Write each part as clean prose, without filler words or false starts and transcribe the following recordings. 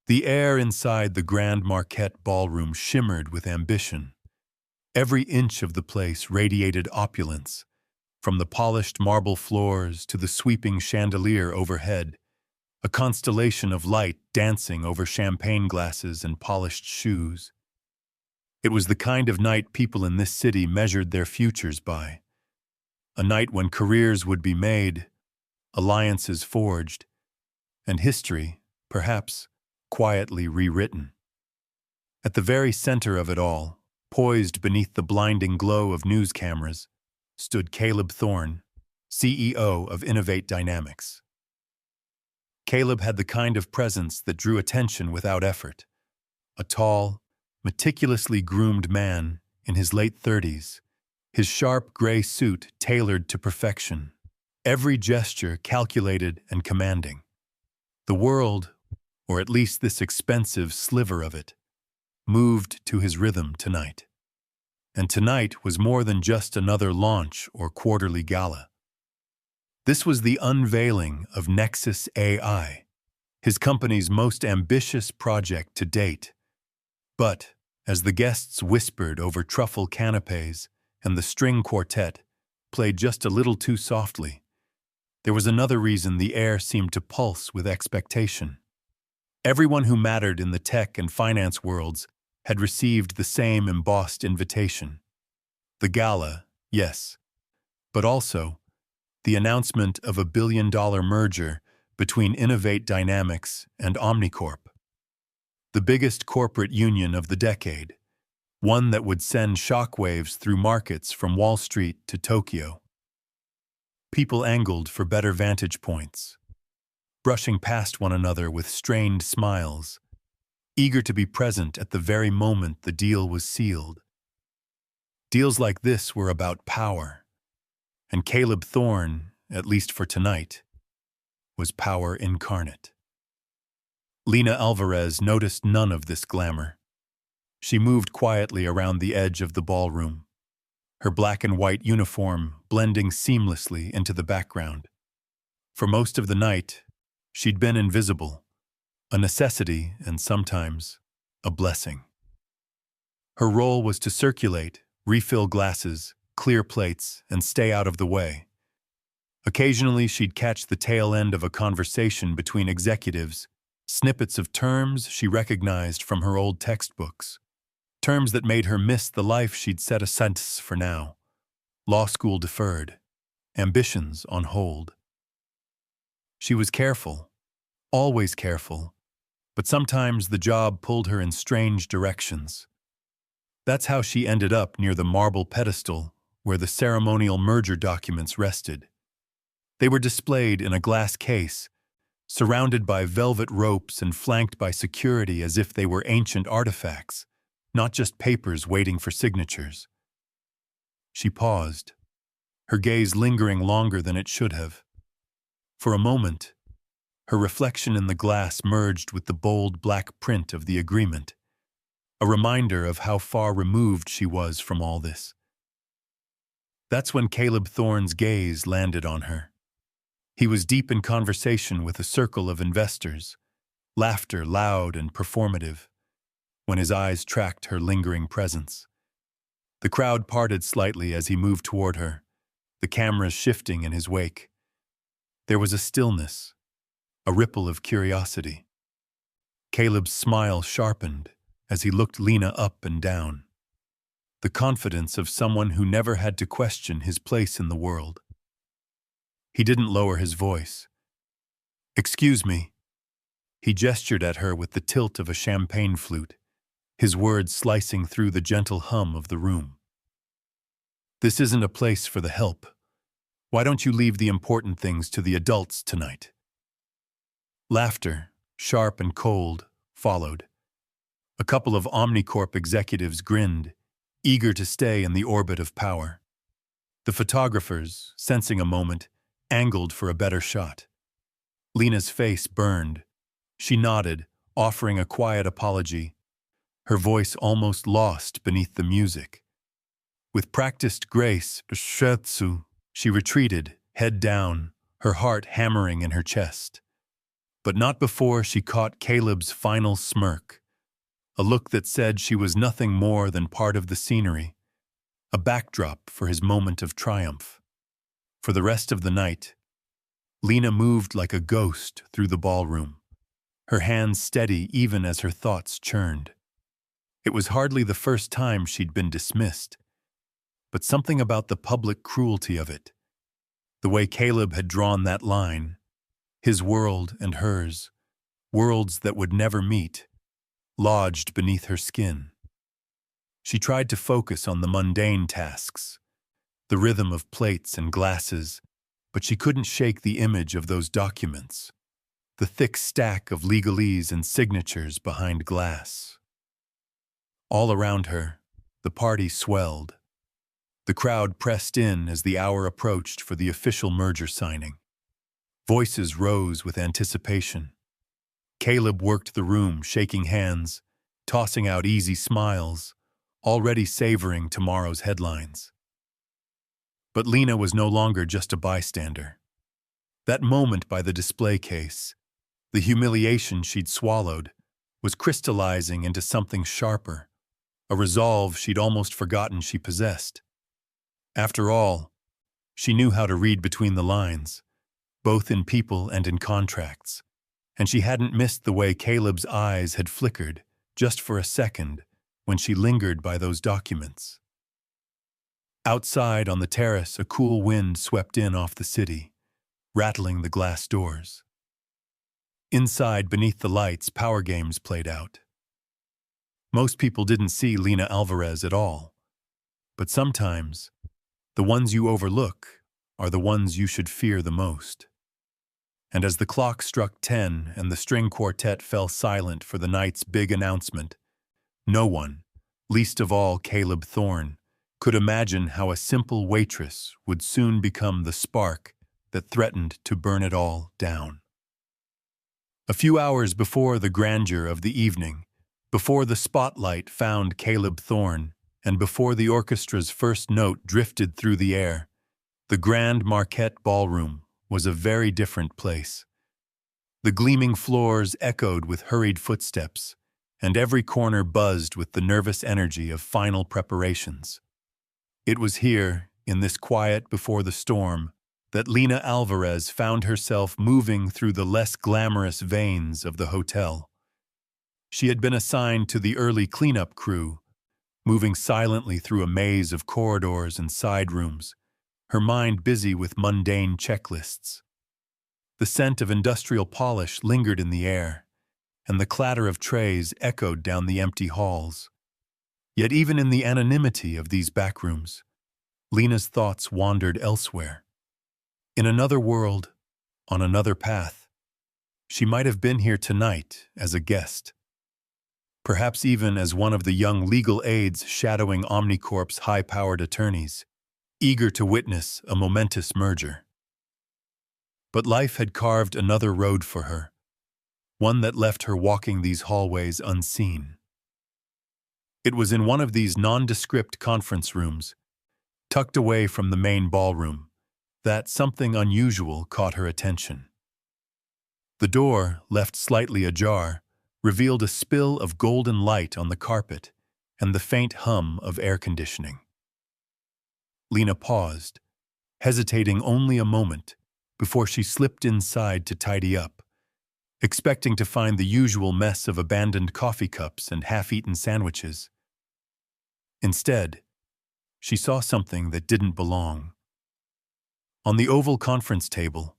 The air inside the Grand Marquette ballroom shimmered with ambition. Every inch of the place radiated opulence, from the polished marble floors to the sweeping chandelier overhead, a constellation of light dancing over champagne glasses and polished shoes. It was the kind of night people in this city measured their futures by. A night when careers would be made, alliances forged, and history, perhaps, quietly rewritten. At the very center of it all, poised beneath the blinding glow of news cameras, stood Caleb Thorne, CEO of Innovate Dynamics. Caleb had the kind of presence that drew attention without effort. A tall, meticulously groomed man in his late 30s, his sharp gray suit tailored to perfection, every gesture calculated and commanding. The world, or at least this expensive sliver of it, moved to his rhythm tonight. And tonight was more than just another launch or quarterly gala. This was the unveiling of Nexus AI, his company's most ambitious project to date. But, as the guests whispered over truffle canapes and the string quartet played just a little too softly, there was another reason the air seemed to pulse with expectation. Everyone who mattered in the tech and finance worlds had received the same embossed invitation. The gala, yes, but also the announcement of a billion-dollar merger between Innovate Dynamics and Omnicorp. The biggest corporate union of the decade, one that would send shockwaves through markets from Wall Street to Tokyo. People angled for better vantage points, brushing past one another with strained smiles, eager to be present at the very moment the deal was sealed. Deals like this were about power, and Caleb Thorne, at least for tonight, was power incarnate. Lena Alvarez noticed none of this glamour. She moved quietly around the edge of the ballroom, her black and white uniform blending seamlessly into the background. For most of the night, she'd been invisible, a necessity and sometimes a blessing. Her role was to circulate, refill glasses, clear plates, and stay out of the way. Occasionally, she'd catch the tail end of a conversation between executives, snippets of terms she recognized from her old textbooks, terms that made her miss the life she'd set aside for now. Law school deferred, ambitions on hold. She was careful, always careful, but sometimes the job pulled her in strange directions. That's how she ended up near the marble pedestal where the ceremonial merger documents rested. They were displayed in a glass case, surrounded by velvet ropes and flanked by security as if they were ancient artifacts, not just papers waiting for signatures. She paused, her gaze lingering longer than it should have. For a moment, her reflection in the glass merged with the bold black print of the agreement, a reminder of how far removed she was from all this. That's when Caleb Thorne's gaze landed on her. He was deep in conversation with a circle of investors, laughter loud and performative, when his eyes tracked her lingering presence. The crowd parted slightly as he moved toward her, the cameras shifting in his wake. There was a stillness, a ripple of curiosity. Caleb's smile sharpened as he looked Lena up and down, the confidence of someone who never had to question his place in the world. He didn't lower his voice. "Excuse me." He gestured at her with the tilt of a champagne flute, his words slicing through the gentle hum of the room. "This isn't a place for the help. Why don't you leave the important things to the adults tonight?" Laughter, sharp and cold, followed. A couple of Omnicorp executives grinned, eager to stay in the orbit of power. The photographers, sensing a moment, angled for a better shot. Lena's face burned. She nodded, offering a quiet apology, her voice almost lost beneath the music. With practiced grace, she retreated, head down, her heart hammering in her chest. But not before she caught Caleb's final smirk, a look that said she was nothing more than part of the scenery, a backdrop for his moment of triumph. For the rest of the night, Lena moved like a ghost through the ballroom, her hands steady even as her thoughts churned. It was hardly the first time she'd been dismissed, but something about the public cruelty of it, the way Caleb had drawn that line, his world and hers, worlds that would never meet, lodged beneath her skin. She tried to focus on the mundane tasks, the rhythm of plates and glasses, but she couldn't shake the image of those documents, the thick stack of legalese and signatures behind glass. All around her, the party swelled. The crowd pressed in as the hour approached for the official merger signing. Voices rose with anticipation. Caleb worked the room, shaking hands, tossing out easy smiles, already savoring tomorrow's headlines. But Lena was no longer just a bystander. That moment by the display case, the humiliation she'd swallowed, was crystallizing into something sharper, a resolve she'd almost forgotten she possessed. After all, she knew how to read between the lines, both in people and in contracts, and she hadn't missed the way Caleb's eyes had flickered, just for a second, when she lingered by those documents. Outside on the terrace, a cool wind swept in off the city, rattling the glass doors. Inside, beneath the lights, power games played out. Most people didn't see Lena Alvarez at all, but sometimes, the ones you overlook are the ones you should fear the most. And as the clock struck 10 and the string quartet fell silent for the night's big announcement, no one, least of all Caleb Thorne, could imagine how a simple waitress would soon become the spark that threatened to burn it all down. A few hours before the grandeur of the evening, before the spotlight found Caleb Thorne, and before the orchestra's first note drifted through the air, the Grand Marquette Ballroom was a very different place. The gleaming floors echoed with hurried footsteps, and every corner buzzed with the nervous energy of final preparations. It was here, in this quiet before the storm, that Lena Alvarez found herself moving through the less glamorous veins of the hotel. She had been assigned to the early cleanup crew, moving silently through a maze of corridors and side rooms, her mind busy with mundane checklists. The scent of industrial polish lingered in the air, and the clatter of trays echoed down the empty halls. Yet even in the anonymity of these back rooms, Lena's thoughts wandered elsewhere. In another world, on another path, she might have been here tonight as a guest. Perhaps even as one of the young legal aides shadowing Omnicorp's high-powered attorneys, eager to witness a momentous merger. But life had carved another road for her, one that left her walking these hallways unseen. It was in one of these nondescript conference rooms, tucked away from the main ballroom, that something unusual caught her attention. The door, left slightly ajar, revealed a spill of golden light on the carpet and the faint hum of air conditioning. Lena paused, hesitating only a moment before she slipped inside to tidy up, expecting to find the usual mess of abandoned coffee cups and half-eaten sandwiches. Instead, she saw something that didn't belong. On the oval conference table,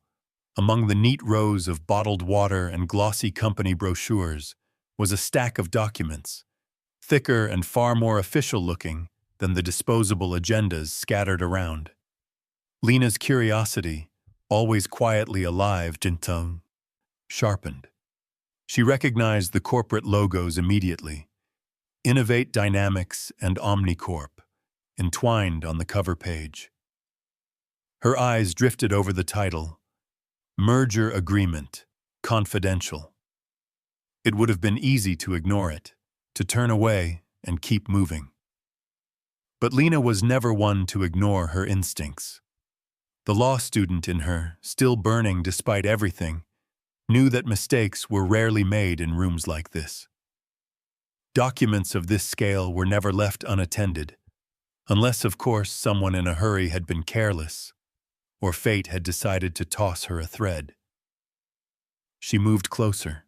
among the neat rows of bottled water and glossy company brochures, was a stack of documents, thicker and far more official-looking than the disposable agendas scattered around. Lena's curiosity, always quietly alive, sharpened. She recognized the corporate logos immediately: Innovate Dynamics and Omnicorp, entwined on the cover page. Her eyes drifted over the title, Merger Agreement, Confidential. It would have been easy to ignore it, to turn away and keep moving. But Lena was never one to ignore her instincts. The law student in her, still burning despite everything, knew that mistakes were rarely made in rooms like this. Documents of this scale were never left unattended, unless, of course, someone in a hurry had been careless, or fate had decided to toss her a thread. She moved closer,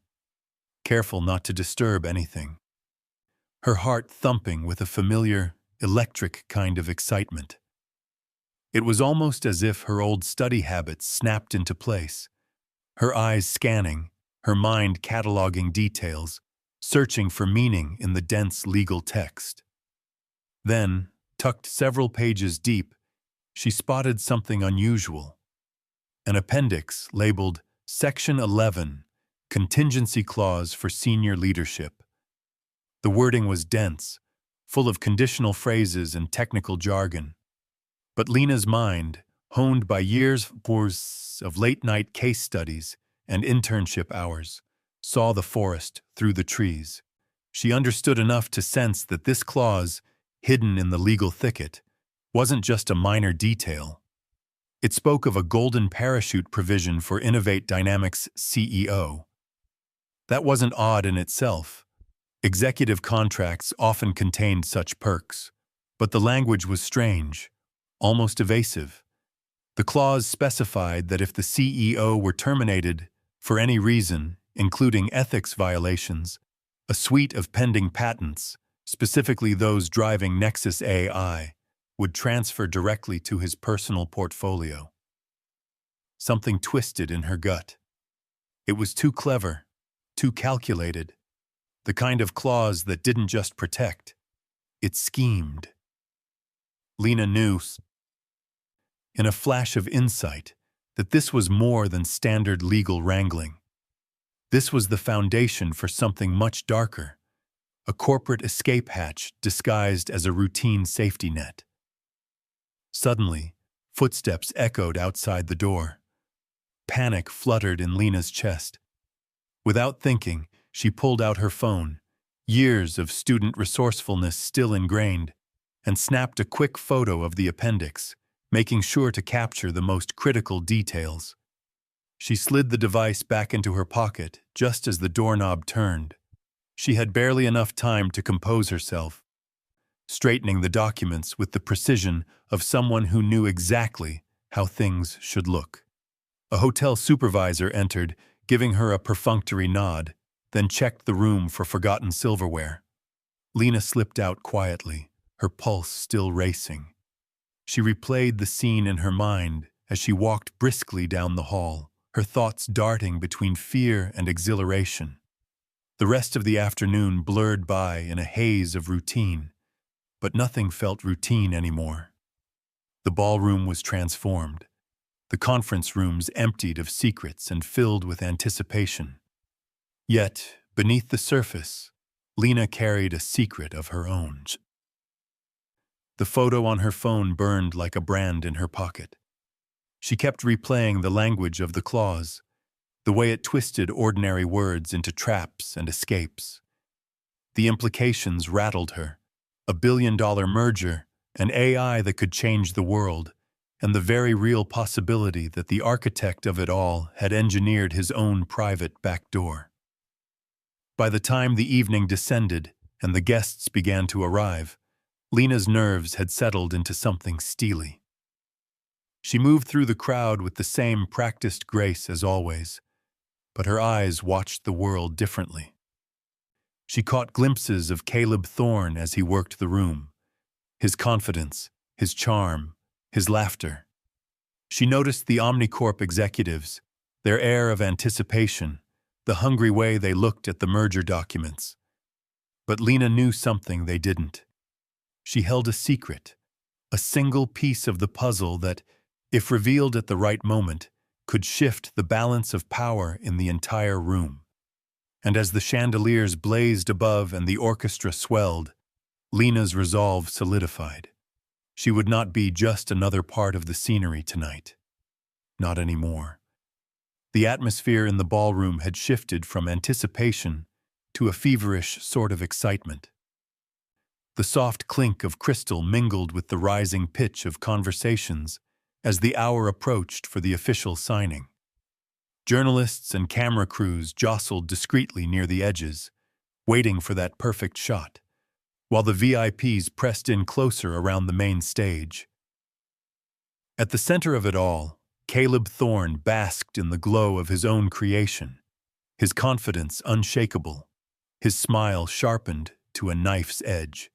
careful not to disturb anything, her heart thumping with a familiar, electric kind of excitement. It was almost as if her old study habits snapped into place, her eyes scanning, her mind cataloging details, searching for meaning in the dense legal text. Then, tucked several pages deep, she spotted something unusual. An appendix labeled Section 11, Contingency Clause for Senior Leadership. The wording was dense, full of conditional phrases and technical jargon. But Lena's mind, honed by years of late-night case studies and internship hours, saw the forest through the trees. She understood enough to sense that this clause, hidden in the legal thicket, wasn't just a minor detail. It spoke of a golden parachute provision for Innovate Dynamics' CEO. That wasn't odd in itself. Executive contracts often contained such perks, but the language was strange, almost evasive. The clause specified that if the CEO were terminated for any reason, including ethics violations, a suite of pending patents, specifically those driving Nexus AI, would transfer directly to his personal portfolio. Something twisted in her gut. It was too clever, too calculated, the kind of clause that didn't just protect, it schemed. Lena knew, in a flash of insight, that this was more than standard legal wrangling. This was the foundation for something much darker, a corporate escape hatch disguised as a routine safety net. Suddenly, footsteps echoed outside the door. Panic fluttered in Lena's chest. Without thinking, she pulled out her phone, years of student resourcefulness still ingrained, and snapped a quick photo of the appendix, making sure to capture the most critical details. She slid the device back into her pocket just as the doorknob turned. She had barely enough time to compose herself, straightening the documents with the precision of someone who knew exactly how things should look. A hotel supervisor entered, giving her a perfunctory nod, then checked the room for forgotten silverware. Lena slipped out quietly, her pulse still racing. She replayed the scene in her mind as she walked briskly down the hall, her thoughts darting between fear and exhilaration. The rest of the afternoon blurred by in a haze of routine, but nothing felt routine anymore. The ballroom was transformed, the conference rooms emptied of secrets and filled with anticipation. Yet, beneath the surface, Lena carried a secret of her own. The photo on her phone burned like a brand in her pocket. She kept replaying the language of the clause, the way it twisted ordinary words into traps and escapes. The implications rattled her. A billion-dollar merger, an AI that could change the world, and the very real possibility that the architect of it all had engineered his own private backdoor. By the time the evening descended and the guests began to arrive, Lena's nerves had settled into something steely. She moved through the crowd with the same practiced grace as always, but her eyes watched the world differently. She caught glimpses of Caleb Thorne as he worked the room, his confidence, his charm, his laughter. She noticed the Omnicorp executives, their air of anticipation, the hungry way they looked at the merger documents. But Lena knew something they didn't. She held a secret, a single piece of the puzzle that, if revealed at the right moment, could shift the balance of power in the entire room. And as the chandeliers blazed above and the orchestra swelled, Lena's resolve solidified. She would not be just another part of the scenery tonight. Not anymore. The atmosphere in the ballroom had shifted from anticipation to a feverish sort of excitement. The soft clink of crystal mingled with the rising pitch of conversations as the hour approached for the official signing. Journalists and camera crews jostled discreetly near the edges, waiting for that perfect shot, while the VIPs pressed in closer around the main stage. At the center of it all, Caleb Thorne basked in the glow of his own creation, his confidence unshakable, his smile sharpened to a knife's edge.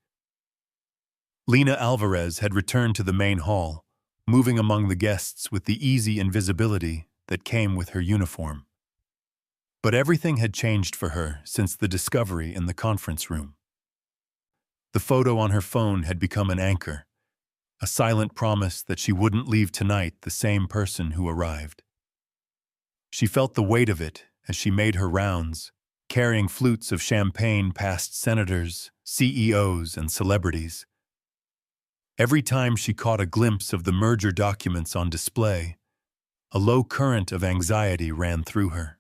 Lena Alvarez had returned to the main hall, moving among the guests with the easy invisibility that came with her uniform. But everything had changed for her since the discovery in the conference room. The photo on her phone had become an anchor, a silent promise that she wouldn't leave tonight the same person who arrived. She felt the weight of it as she made her rounds, carrying flutes of champagne past senators, CEOs, and celebrities. Every time she caught a glimpse of the merger documents on display, a low current of anxiety ran through her.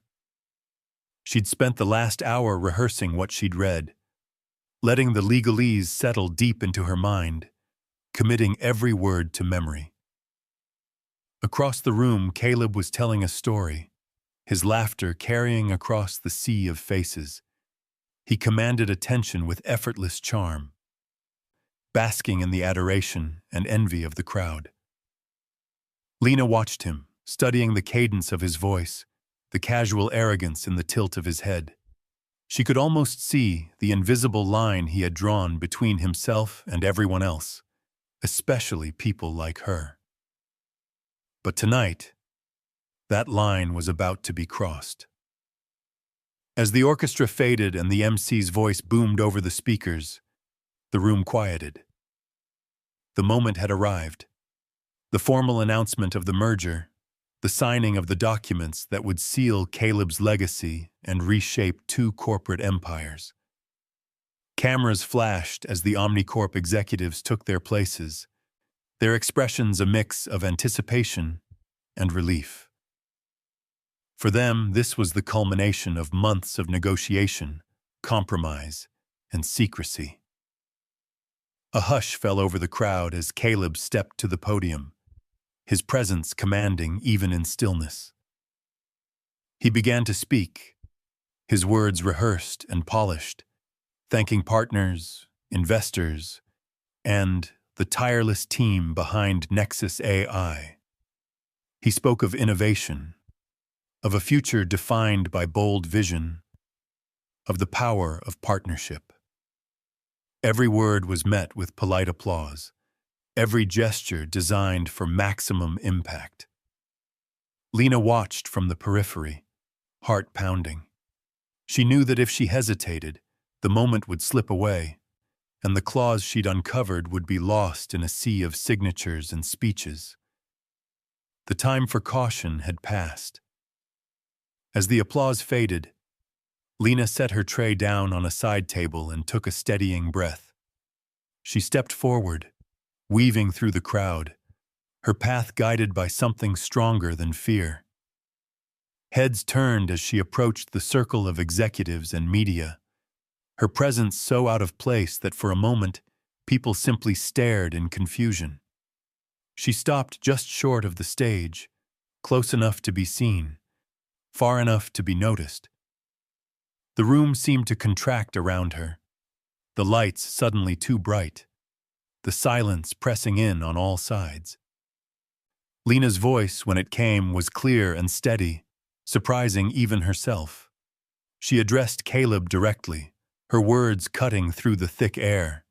She'd spent the last hour rehearsing what she'd read, letting the legalese settle deep into her mind, committing every word to memory. Across the room, Caleb was telling a story, his laughter carrying across the sea of faces. He commanded attention with effortless charm, basking in the adoration and envy of the crowd. Lena watched him, studying the cadence of his voice, the casual arrogance in the tilt of his head. She could almost see the invisible line he had drawn between himself and everyone else, especially people like her. But tonight, that line was about to be crossed. As the orchestra faded and the MC's voice boomed over the speakers, the room quieted. The moment had arrived. The formal announcement of the merger, the signing of the documents that would seal Caleb's legacy and reshape two corporate empires. Cameras flashed as the Omnicorp executives took their places, their expressions a mix of anticipation and relief. For them, this was the culmination of months of negotiation, compromise, and secrecy. A hush fell over the crowd as Caleb stepped to the podium, his presence commanding even in stillness. He began to speak, his words rehearsed and polished, thanking partners, investors, and the tireless team behind Nexus AI. He spoke of innovation, of a future defined by bold vision, of the power of partnership. Every word was met with polite applause, every gesture designed for maximum impact. Lena watched from the periphery, heart pounding. She knew that if she hesitated, the moment would slip away, and the clause she'd uncovered would be lost in a sea of signatures and speeches. The time for caution had passed. As the applause faded, Lena set her tray down on a side table and took a steadying breath. She stepped forward, weaving through the crowd, her path guided by something stronger than fear. Heads turned as she approached the circle of executives and media, her presence so out of place that for a moment, people simply stared in confusion. She stopped just short of the stage, close enough to be seen, far enough to be noticed. The room seemed to contract around her, the lights suddenly too bright, the silence pressing in on all sides. Lena's voice, when it came, was clear and steady, surprising even herself. She addressed Caleb directly, her words cutting through the thick air.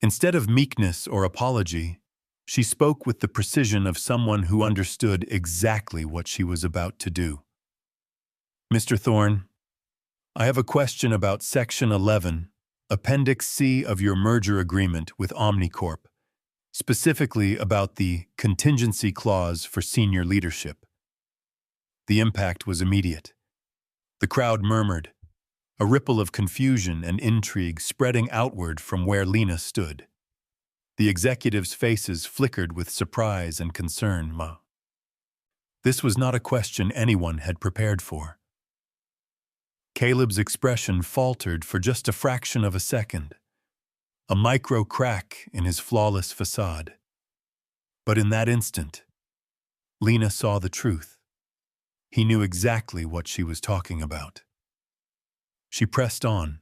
Instead of meekness or apology, she spoke with the precision of someone who understood exactly what she was about to do. Mr. Thorne, I have a question about Section 11, Appendix C of your merger agreement with Omnicorp, specifically about the contingency clause for senior leadership. The impact was immediate. The crowd murmured, a ripple of confusion and intrigue spreading outward from where Lena stood. The executives' faces flickered with surprise and concern. This was not a question anyone had prepared for. Caleb's expression faltered for just a fraction of a second, a micro crack in his flawless facade. But in that instant, Lena saw the truth. He knew exactly what she was talking about. She pressed on.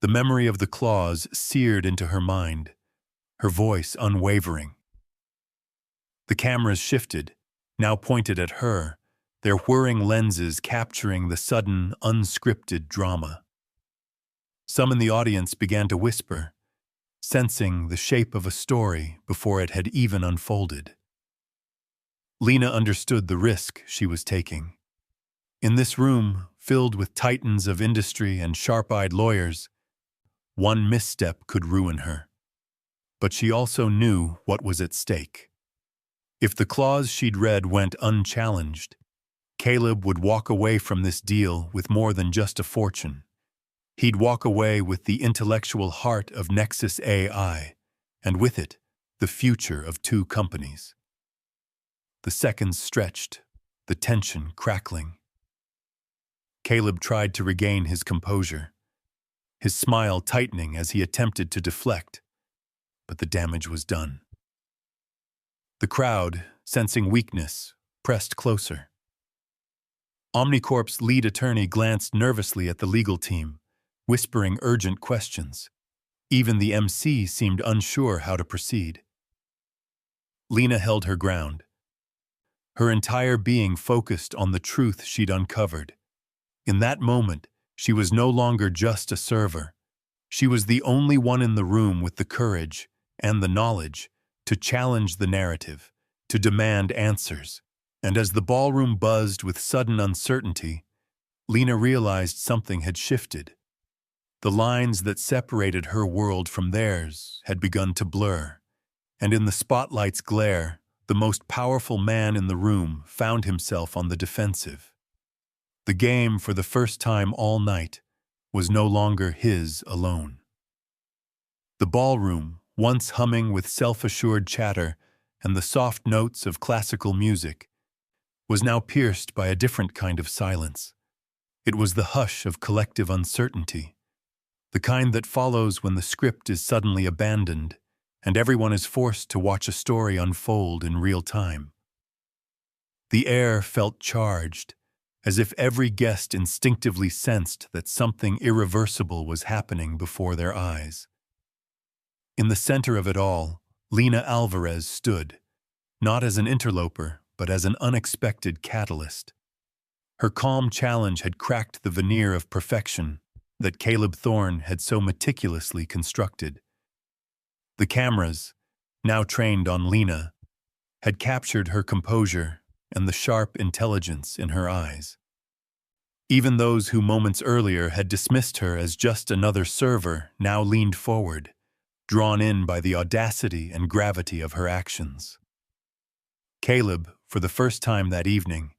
The memory of the clause seared into her mind, her voice unwavering. The cameras shifted, now pointed at her, their whirring lenses capturing the sudden, unscripted drama. Some in the audience began to whisper, sensing the shape of a story before it had even unfolded. Lena understood the risk she was taking. In this room, filled with titans of industry and sharp-eyed lawyers, one misstep could ruin her. But she also knew what was at stake. If the clause she'd read went unchallenged, Caleb would walk away from this deal with more than just a fortune. He'd walk away with the intellectual heart of Nexus AI, and with it, the future of two companies. The seconds stretched, the tension crackling. Caleb tried to regain his composure, his smile tightening as he attempted to deflect, but the damage was done. The crowd, sensing weakness, pressed closer. Omnicorp's lead attorney glanced nervously at the legal team, whispering urgent questions. Even the MC seemed unsure how to proceed. Lena held her ground, her entire being focused on the truth she'd uncovered. In that moment, she was no longer just a server. She was the only one in the room with the courage and the knowledge to challenge the narrative, to demand answers. And as the ballroom buzzed with sudden uncertainty, Lena realized something had shifted. The lines that separated her world from theirs had begun to blur, and in the spotlight's glare, the most powerful man in the room found himself on the defensive. The game, for the first time all night, was no longer his alone. The ballroom, once humming with self-assured chatter and the soft notes of classical music, was now pierced by a different kind of silence. It was the hush of collective uncertainty, the kind that follows when the script is suddenly abandoned and everyone is forced to watch a story unfold in real time. The air felt charged, as if every guest instinctively sensed that something irreversible was happening before their eyes. In the center of it all, Lena Alvarez stood, not as an interloper, but as an unexpected catalyst. Her calm challenge had cracked the veneer of perfection that Caleb Thorne had so meticulously constructed. The cameras, now trained on Lena, had captured her composure and the sharp intelligence in her eyes. Even those who moments earlier had dismissed her as just another server now leaned forward, drawn in by the audacity and gravity of her actions. Caleb, for the first time that evening,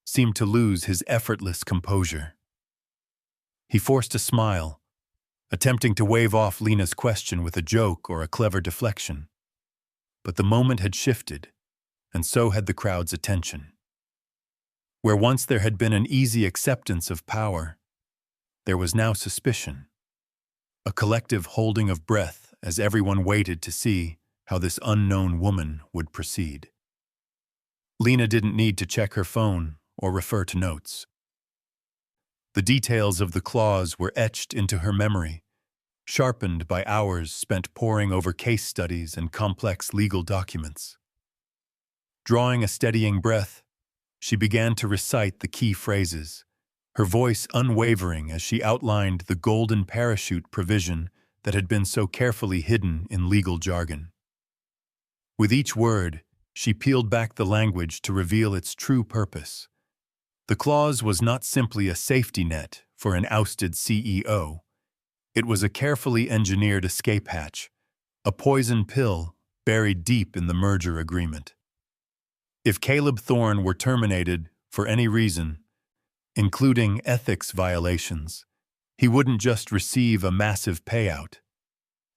seemed to lose his effortless composure. He forced a smile, attempting to wave off Lena's question with a joke or a clever deflection. But the moment had shifted, and so had the crowd's attention. Where once there had been an easy acceptance of power, there was now suspicion, a collective holding of breath as everyone waited to see how this unknown woman would proceed. Lena didn't need to check her phone or refer to notes. The details of the clause were etched into her memory, sharpened by hours spent poring over case studies and complex legal documents. Drawing a steadying breath, she began to recite the key phrases, her voice unwavering as she outlined the golden parachute provision that had been so carefully hidden in legal jargon. With each word, she peeled back the language to reveal its true purpose. The clause was not simply a safety net for an ousted CEO. It was a carefully engineered escape hatch, a poison pill buried deep in the merger agreement. If Caleb Thorne were terminated for any reason, including ethics violations, he wouldn't just receive a massive payout.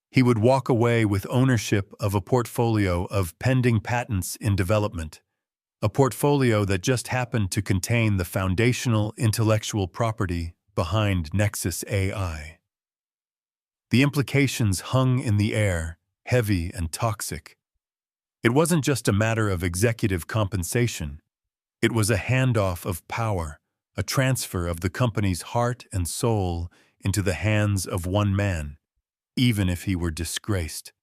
He would walk away with ownership of a portfolio of pending patents in development, a portfolio that just happened to contain the foundational intellectual property behind Nexus AI. The implications hung in the air, heavy and toxic. It wasn't just a matter of executive compensation. It was a handoff of power, a transfer of the company's heart and soul into the hands of one man, even if he were disgraced.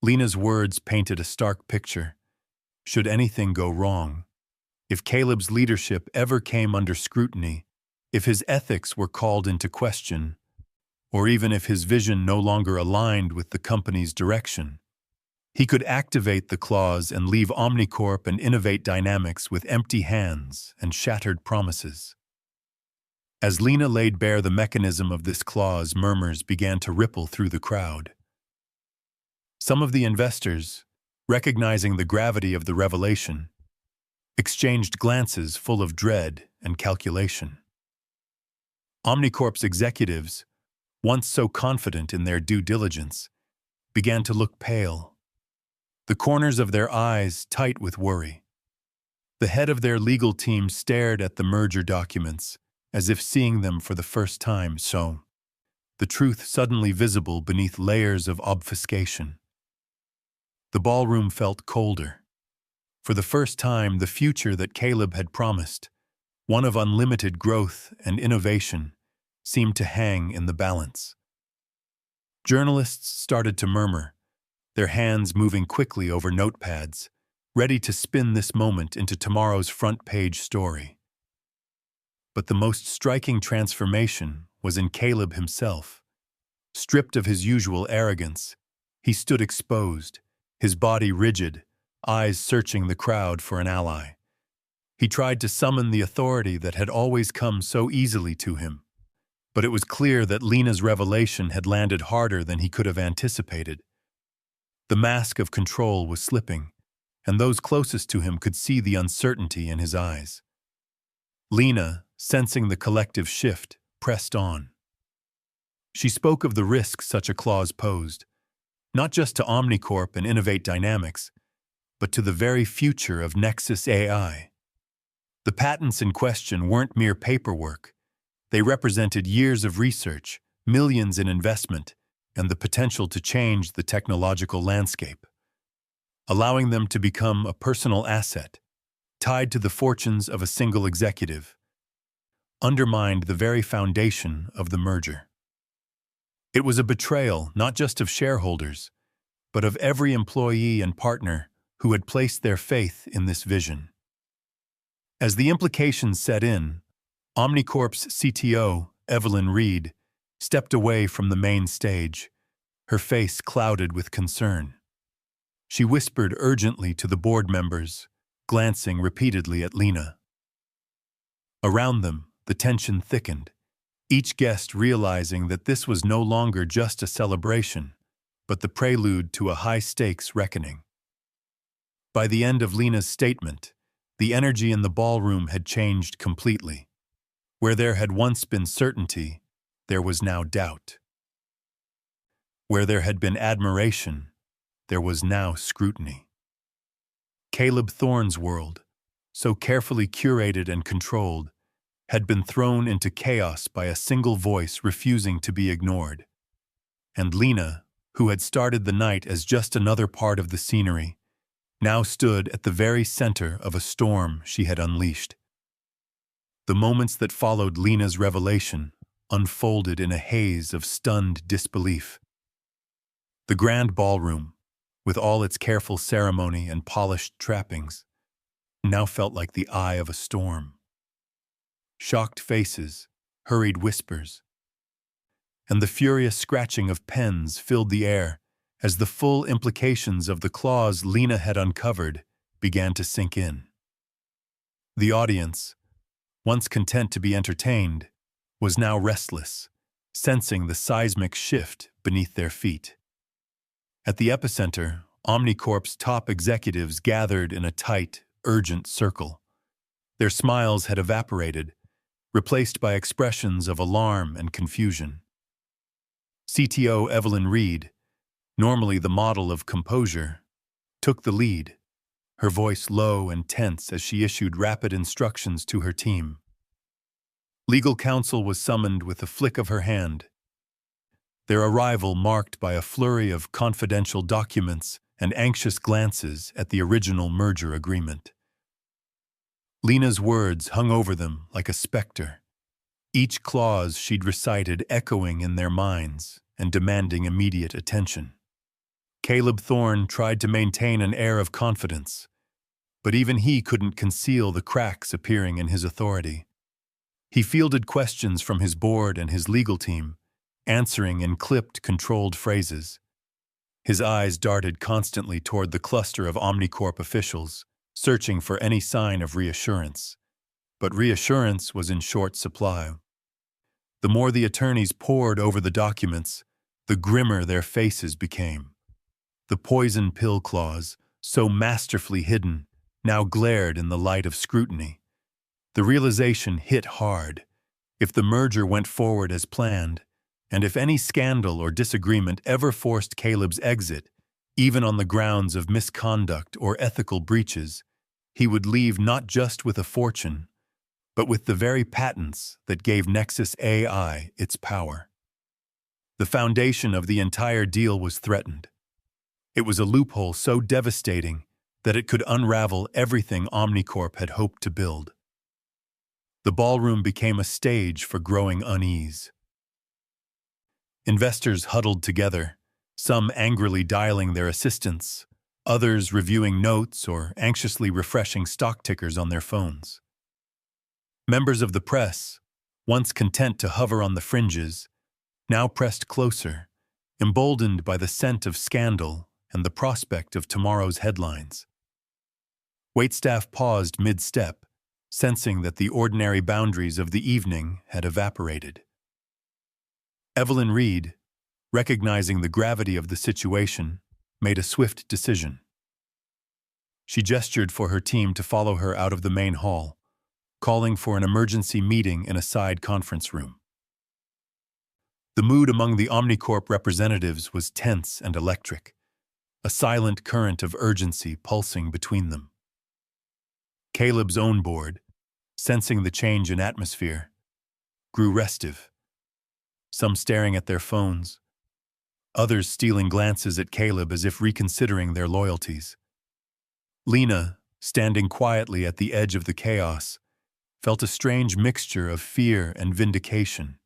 Lena's words painted a stark picture. Should anything go wrong, if Caleb's leadership ever came under scrutiny, if his ethics were called into question, or even if his vision no longer aligned with the company's direction, he could activate the clause and leave Omnicorp and Innovate Dynamics with empty hands and shattered promises. As Lena laid bare the mechanism of this clause, murmurs began to ripple through the crowd. Some of the investors, recognizing the gravity of the revelation, exchanged glances full of dread and calculation. Omnicorp's executives, once so confident in their due diligence, began to look pale, the corners of their eyes tight with worry. The head of their legal team stared at the merger documents, as if seeing them for the first time, the truth suddenly visible beneath layers of obfuscation. The ballroom felt colder. For the first time, the future that Caleb had promised, one of unlimited growth and innovation, seemed to hang in the balance. Journalists started to murmur, their hands moving quickly over notepads, ready to spin this moment into tomorrow's front-page story. But the most striking transformation was in Caleb himself. Stripped of his usual arrogance, he stood exposed, his body rigid, eyes searching the crowd for an ally. He tried to summon the authority that had always come so easily to him, but it was clear that Lena's revelation had landed harder than he could have anticipated. The mask of control was slipping, and those closest to him could see the uncertainty in his eyes. Lena, sensing the collective shift, pressed on. She spoke of the risk such a clause posed, not just to Omnicorp and Innovate Dynamics, but to the very future of Nexus AI. The patents in question weren't mere paperwork. They represented years of research, millions in investment, and the potential to change the technological landscape. Allowing them to become a personal asset, tied to the fortunes of a single executive, undermined the very foundation of the merger. It was a betrayal not just of shareholders, but of every employee and partner who had placed their faith in this vision. As the implications set in, Omnicorp's CTO, Evelyn Reed, stepped away from the main stage, her face clouded with concern. She whispered urgently to the board members, glancing repeatedly at Lena. Around them, the tension thickened, each guest realizing that this was no longer just a celebration, but the prelude to a high-stakes reckoning. By the end of Lena's statement, the energy in the ballroom had changed completely. Where there had once been certainty, there was now doubt. Where there had been admiration, there was now scrutiny. Caleb Thorne's world, so carefully curated and controlled, had been thrown into chaos by a single voice refusing to be ignored. And Lena, who had started the night as just another part of the scenery, now stood at the very center of a storm she had unleashed. The moments that followed Lena's revelation unfolded in a haze of stunned disbelief. The grand ballroom, with all its careful ceremony and polished trappings, now felt like the eye of a storm. Shocked faces, hurried whispers, and the furious scratching of pens filled the air as the full implications of the clause Lena had uncovered began to sink in. The audience, once content to be entertained, was now restless, sensing the seismic shift beneath their feet. At the epicenter, Omnicorp's top executives gathered in a tight, urgent circle. Their smiles had evaporated, replaced by expressions of alarm and confusion. CTO Evelyn Reed, normally the model of composure, took the lead, her voice low and tense as she issued rapid instructions to her team. Legal counsel was summoned with a flick of her hand, their arrival marked by a flurry of confidential documents and anxious glances at the original merger agreement. Lena's words hung over them like a specter, each clause she'd recited echoing in their minds and demanding immediate attention. Caleb Thorne tried to maintain an air of confidence, but even he couldn't conceal the cracks appearing in his authority. He fielded questions from his board and his legal team, answering in clipped, controlled phrases. His eyes darted constantly toward the cluster of Omnicorp officials, searching for any sign of reassurance. But reassurance was in short supply. The more the attorneys pored over the documents, the grimmer their faces became. The poison pill clause, so masterfully hidden, now glared in the light of scrutiny. The realization hit hard. If the merger went forward as planned, and if any scandal or disagreement ever forced Caleb's exit, even on the grounds of misconduct or ethical breaches, he would leave not just with a fortune, but with the very patents that gave Nexus AI its power. The foundation of the entire deal was threatened. It was a loophole so devastating that it could unravel everything Omnicorp had hoped to build. The ballroom became a stage for growing unease. Investors huddled together, some angrily dialing their assistants, others reviewing notes or anxiously refreshing stock tickers on their phones. Members of the press, once content to hover on the fringes, now pressed closer, emboldened by the scent of scandal and the prospect of tomorrow's headlines. Waitstaff paused mid-step, sensing that the ordinary boundaries of the evening had evaporated. Evelyn Reed, recognizing the gravity of the situation, made a swift decision. She gestured for her team to follow her out of the main hall, calling for an emergency meeting in a side conference room. The mood among the Omnicorp representatives was tense and electric, a silent current of urgency pulsing between them. Caleb's own board, sensing the change in atmosphere, grew restive, some staring at their phones, others stealing glances at Caleb as if reconsidering their loyalties. Lena, standing quietly at the edge of the chaos, felt a strange mixture of fear and vindication.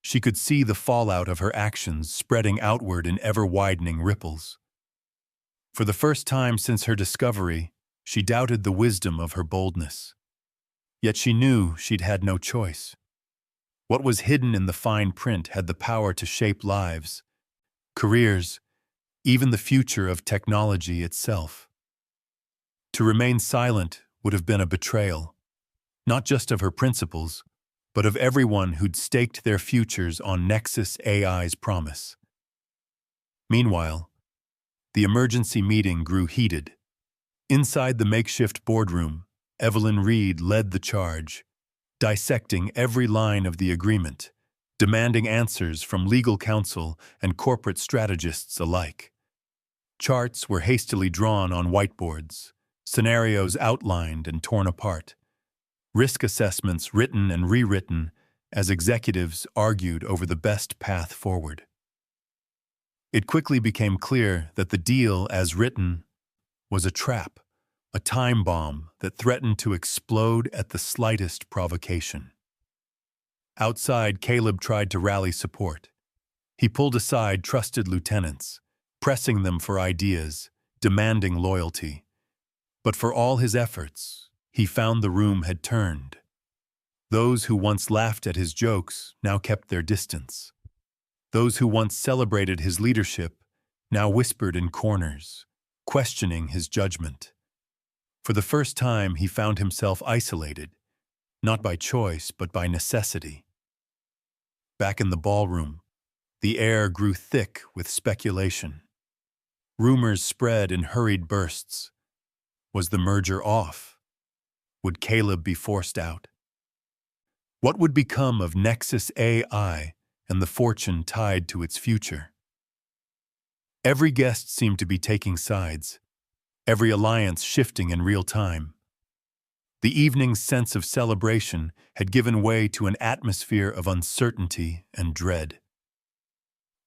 She could see the fallout of her actions spreading outward in ever-widening ripples. For the first time since her discovery, she doubted the wisdom of her boldness. Yet she knew she'd had no choice. What was hidden in the fine print had the power to shape lives, careers, even the future of technology itself. To remain silent would have been a betrayal, not just of her principles, but of everyone who'd staked their futures on Nexus AI's promise. Meanwhile, the emergency meeting grew heated. Inside the makeshift boardroom, Evelyn Reed led the charge, dissecting every line of the agreement, demanding answers from legal counsel and corporate strategists alike. Charts were hastily drawn on whiteboards, scenarios outlined and torn apart, risk assessments written and rewritten as executives argued over the best path forward. It quickly became clear that the deal, as written, was a trap, a time bomb that threatened to explode at the slightest provocation. Outside, Caleb tried to rally support. He pulled aside trusted lieutenants, pressing them for ideas, demanding loyalty. But for all his efforts, he found the room had turned. Those who once laughed at his jokes now kept their distance. Those who once celebrated his leadership now whispered in corners, questioning his judgment. For the first time, he found himself isolated, not by choice, but by necessity. Back in the ballroom, the air grew thick with speculation. Rumors spread in hurried bursts. Was the merger off? Would Caleb be forced out? What would become of Nexus AI and the fortune tied to its future? Every guest seemed to be taking sides, every alliance shifting in real time. The evening's sense of celebration had given way to an atmosphere of uncertainty and dread.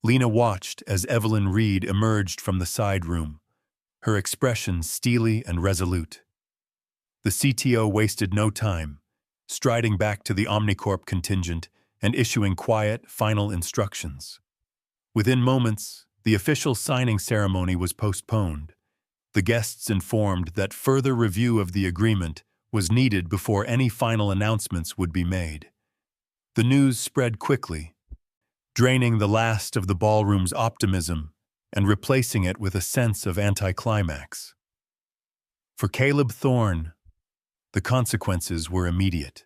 Lena watched as Evelyn Reed emerged from the side room, her expression steely and resolute. The CTO wasted no time, striding back to the Omnicorp contingent and issuing quiet, final instructions. Within moments, the official signing ceremony was postponed, the guests informed that further review of the agreement was needed before any final announcements would be made. The news spread quickly, draining the last of the ballroom's optimism and replacing it with a sense of anticlimax. For Caleb Thorne, the consequences were immediate.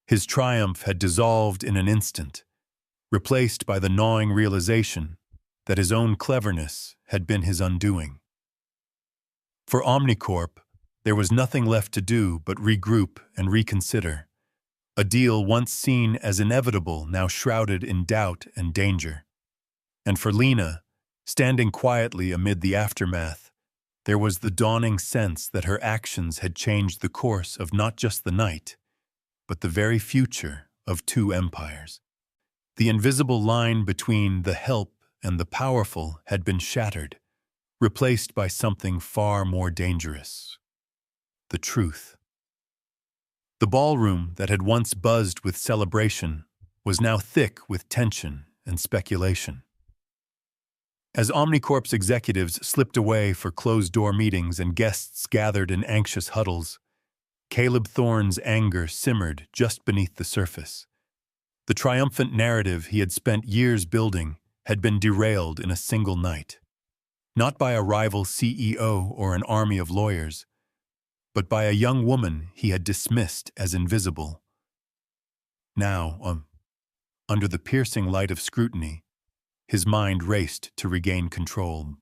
His triumph had dissolved in an instant, replaced by the gnawing realization that his own cleverness had been his undoing. For Omnicorp, there was nothing left to do but regroup and reconsider. A deal once seen as inevitable now shrouded in doubt and danger. And for Lena, standing quietly amid the aftermath, there was the dawning sense that her actions had changed the course of not just the night, but the very future of two empires. The invisible line between the help and the powerful had been shattered, replaced by something far more dangerous: the truth. The ballroom that had once buzzed with celebration was now thick with tension and speculation. As Omnicorp's executives slipped away for closed-door meetings and guests gathered in anxious huddles, Caleb Thorne's anger simmered just beneath the surface. The triumphant narrative he had spent years building had been derailed in a single night. Not by a rival CEO or an army of lawyers, but by a young woman he had dismissed as invisible. Now, under the piercing light of scrutiny, his mind raced to regain control.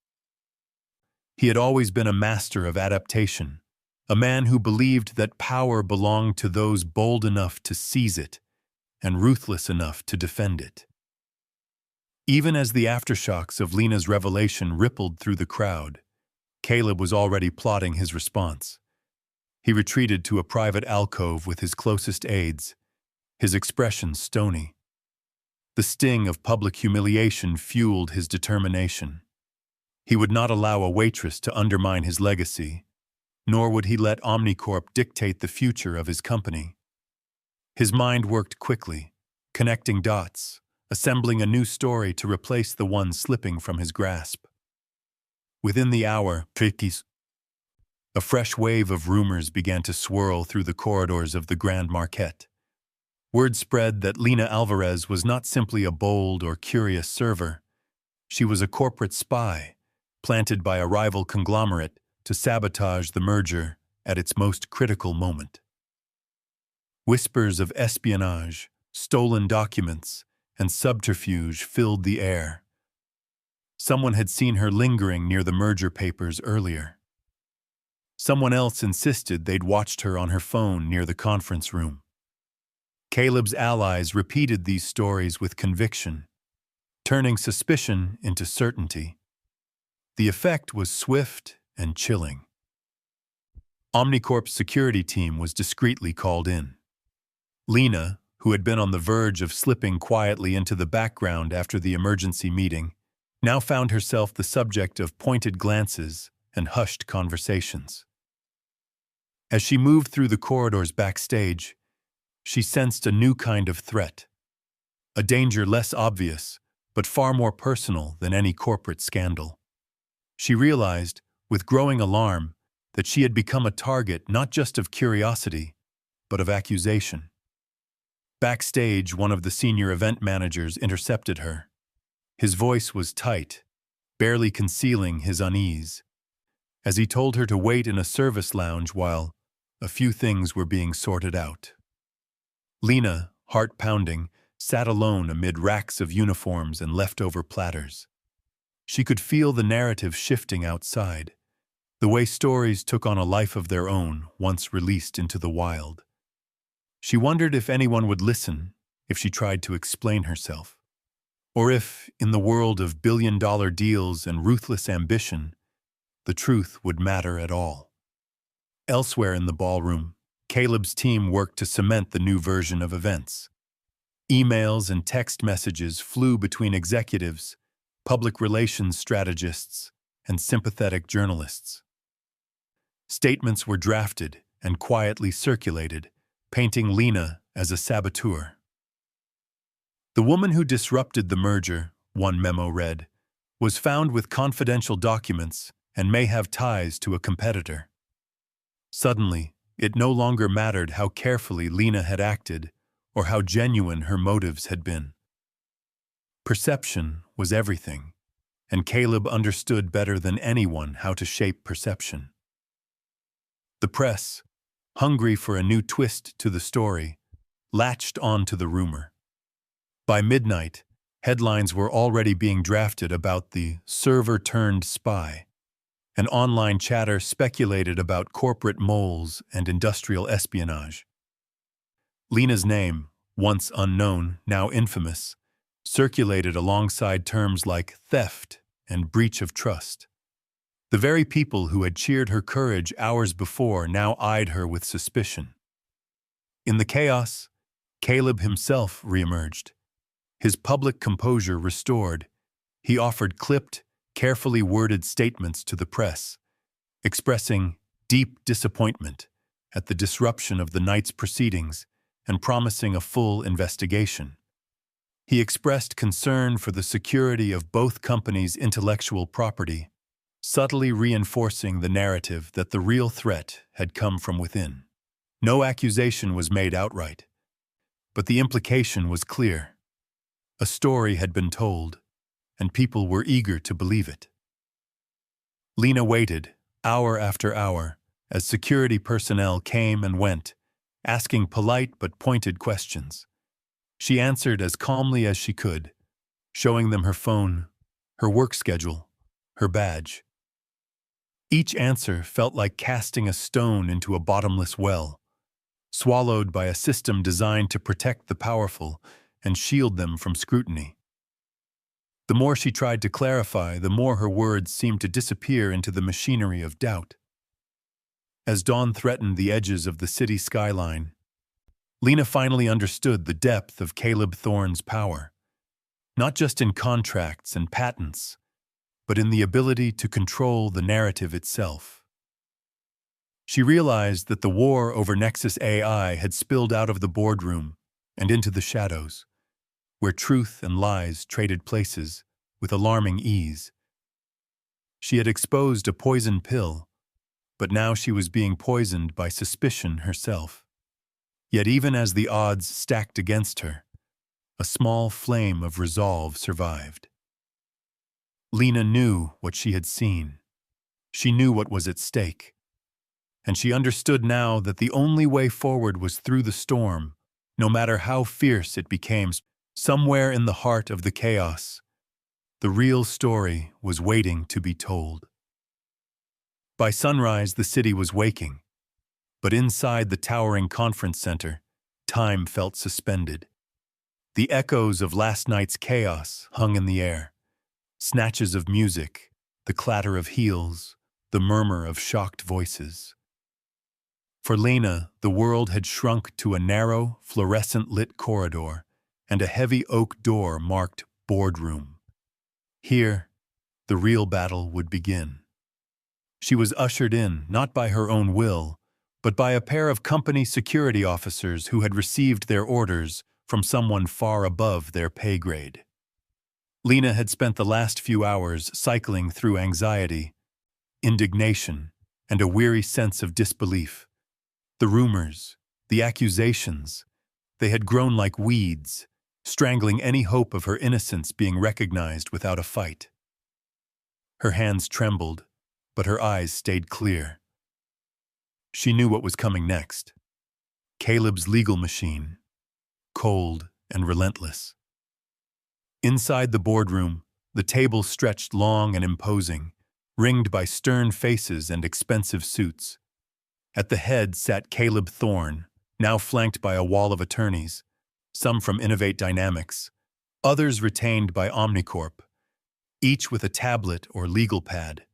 He had always been a master of adaptation, a man who believed that power belonged to those bold enough to seize it and ruthless enough to defend it. Even as the aftershocks of Lena's revelation rippled through the crowd, Caleb was already plotting his response. He retreated to a private alcove with his closest aides, his expression stony. The sting of public humiliation fueled his determination. He would not allow a waitress to undermine his legacy, nor would he let Omnicorp dictate the future of his company. His mind worked quickly, connecting dots, assembling a new story to replace the one slipping from his grasp. Within the hour, a fresh wave of rumors began to swirl through the corridors of the Grand Marquette. Word spread that Lena Alvarez was not simply a bold or curious server. She was a corporate spy, planted by a rival conglomerate to sabotage the merger at its most critical moment. Whispers of espionage, stolen documents, and subterfuge filled the air. Someone had seen her lingering near the merger papers earlier. Someone else insisted they'd watched her on her phone near the conference room. Caleb's allies repeated these stories with conviction, turning suspicion into certainty. The effect was swift and chilling. Omnicorp's security team was discreetly called in. Lena, who had been on the verge of slipping quietly into the background after the emergency meeting, now found herself the subject of pointed glances and hushed conversations. As she moved through the corridors backstage, she sensed a new kind of threat, a danger less obvious, but far more personal than any corporate scandal. She realized, with growing alarm, that she had become a target not just of curiosity, but of accusation. Backstage, one of the senior event managers intercepted her. His voice was tight, barely concealing his unease, as he told her to wait in a service lounge while a few things were being sorted out. Lena, heart pounding, sat alone amid racks of uniforms and leftover platters. She could feel the narrative shifting outside, the way stories took on a life of their own once released into the wild. She wondered if anyone would listen if she tried to explain herself, or if, in the world of billion-dollar deals and ruthless ambition, the truth would matter at all. Elsewhere in the ballroom, Caleb's team worked to cement the new version of events. Emails and text messages flew between executives, public relations strategists, and sympathetic journalists. Statements were drafted, and quietly circulated, painting Lena as a saboteur. The woman who disrupted the merger, one memo read, was found with confidential documents and may have ties to a competitor. Suddenly, it no longer mattered how carefully Lena had acted or how genuine her motives had been. Perception was everything, and Caleb understood better than anyone how to shape perception. The press, hungry for a new twist to the story, latched onto the rumor. By midnight, headlines were already being drafted about the server-turned-spy, and online chatter speculated about corporate moles and industrial espionage. Lena's name, once unknown, now infamous, circulated alongside terms like theft and breach of trust. The very people who had cheered her courage hours before now eyed her with suspicion. In the chaos, Caleb himself reemerged. His public composure restored, he offered clipped, carefully worded statements to the press, expressing deep disappointment at the disruption of the night's proceedings and promising a full investigation. He expressed concern for the security of both companies' intellectual property, subtly reinforcing the narrative that the real threat had come from within. No accusation was made outright, but the implication was clear. A story had been told, and people were eager to believe it. Lena waited, hour after hour, as security personnel came and went, asking polite but pointed questions. She answered as calmly as she could, showing them her phone, her work schedule, her badge. Each answer felt like casting a stone into a bottomless well, swallowed by a system designed to protect the powerful and shield them from scrutiny. The more she tried to clarify, the more her words seemed to disappear into the machinery of doubt. As dawn threatened the edges of the city skyline, Lena finally understood the depth of Caleb Thorne's power, not just in contracts and patents, but in the ability to control the narrative itself. She realized that the war over Nexus AI had spilled out of the boardroom and into the shadows, where truth and lies traded places with alarming ease. She had exposed a poison pill, but now she was being poisoned by suspicion herself. Yet even as the odds stacked against her, a small flame of resolve survived. Lena knew what she had seen. She knew what was at stake. And she understood now that the only way forward was through the storm, no matter how fierce it became. Somewhere in the heart of the chaos, the real story was waiting to be told. By sunrise, the city was waking, but inside the towering conference center, time felt suspended. The echoes of last night's chaos hung in the air, snatches of music, the clatter of heels, the murmur of shocked voices. For Lena, the world had shrunk to a narrow, fluorescent-lit corridor, and a heavy oak door marked boardroom. Here, the real battle would begin. She was ushered in, not by her own will, but by a pair of company security officers who had received their orders from someone far above their pay grade. Lena had spent the last few hours cycling through anxiety, indignation, and a weary sense of disbelief. The rumors, the accusations, they had grown like weeds, strangling any hope of her innocence being recognized without a fight. Her hands trembled, but her eyes stayed clear. She knew what was coming next. Caleb's legal machine, cold and relentless. Inside the boardroom, the table stretched long and imposing, ringed by stern faces and expensive suits. At the head sat Caleb Thorne, now flanked by a wall of attorneys, some from Innovate Dynamics, others retained by Omnicorp, each with a tablet or legal pad,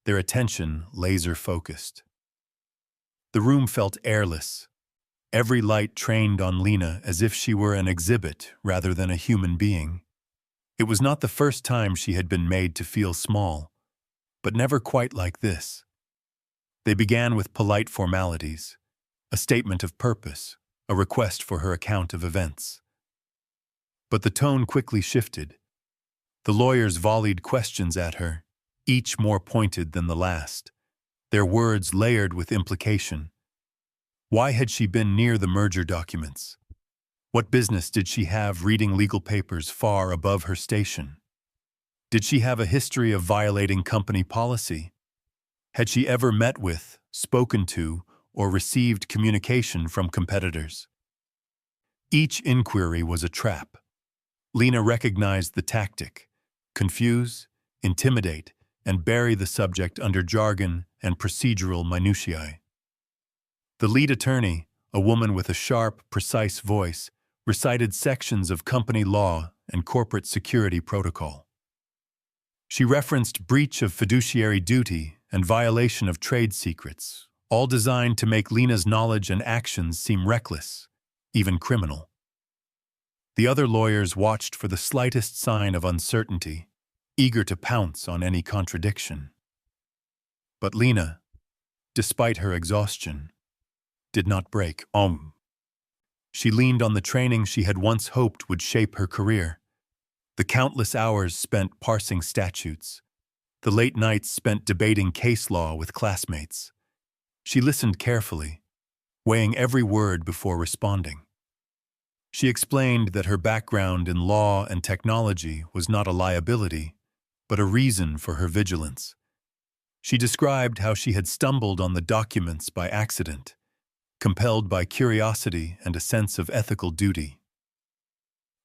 their attention laser-focused. The room felt airless, every light trained on Lena as if she were an exhibit rather than a human being. It was not the first time she had been made to feel small, but never quite like this. They began with polite formalities, a statement of purpose, a request for her account of events. But the tone quickly shifted. The lawyers volleyed questions at her, each more pointed than the last, their words layered with implication. Why had she been near the merger documents? What business did she have reading legal papers far above her station? Did she have a history of violating company policy? Had she ever met with, spoken to, or received communication from competitors? Each inquiry was a trap. Lena recognized the tactic: confuse, intimidate, and bury the subject under jargon and procedural minutiae. The lead attorney, a woman with a sharp, precise voice, recited sections of company law and corporate security protocol. She referenced breach of fiduciary duty and violation of trade secrets, all designed to make Lena's knowledge and actions seem reckless, even criminal. The other lawyers watched for the slightest sign of uncertainty, eager to pounce on any contradiction. But Lena, despite her exhaustion, did not break. She leaned on the training she had once hoped would shape her career. The countless hours spent parsing statutes, the late nights spent debating case law with classmates. She listened carefully, weighing every word before responding. She explained that her background in law and technology was not a liability, but a reason for her vigilance. She described how she had stumbled on the documents by accident, compelled by curiosity and a sense of ethical duty.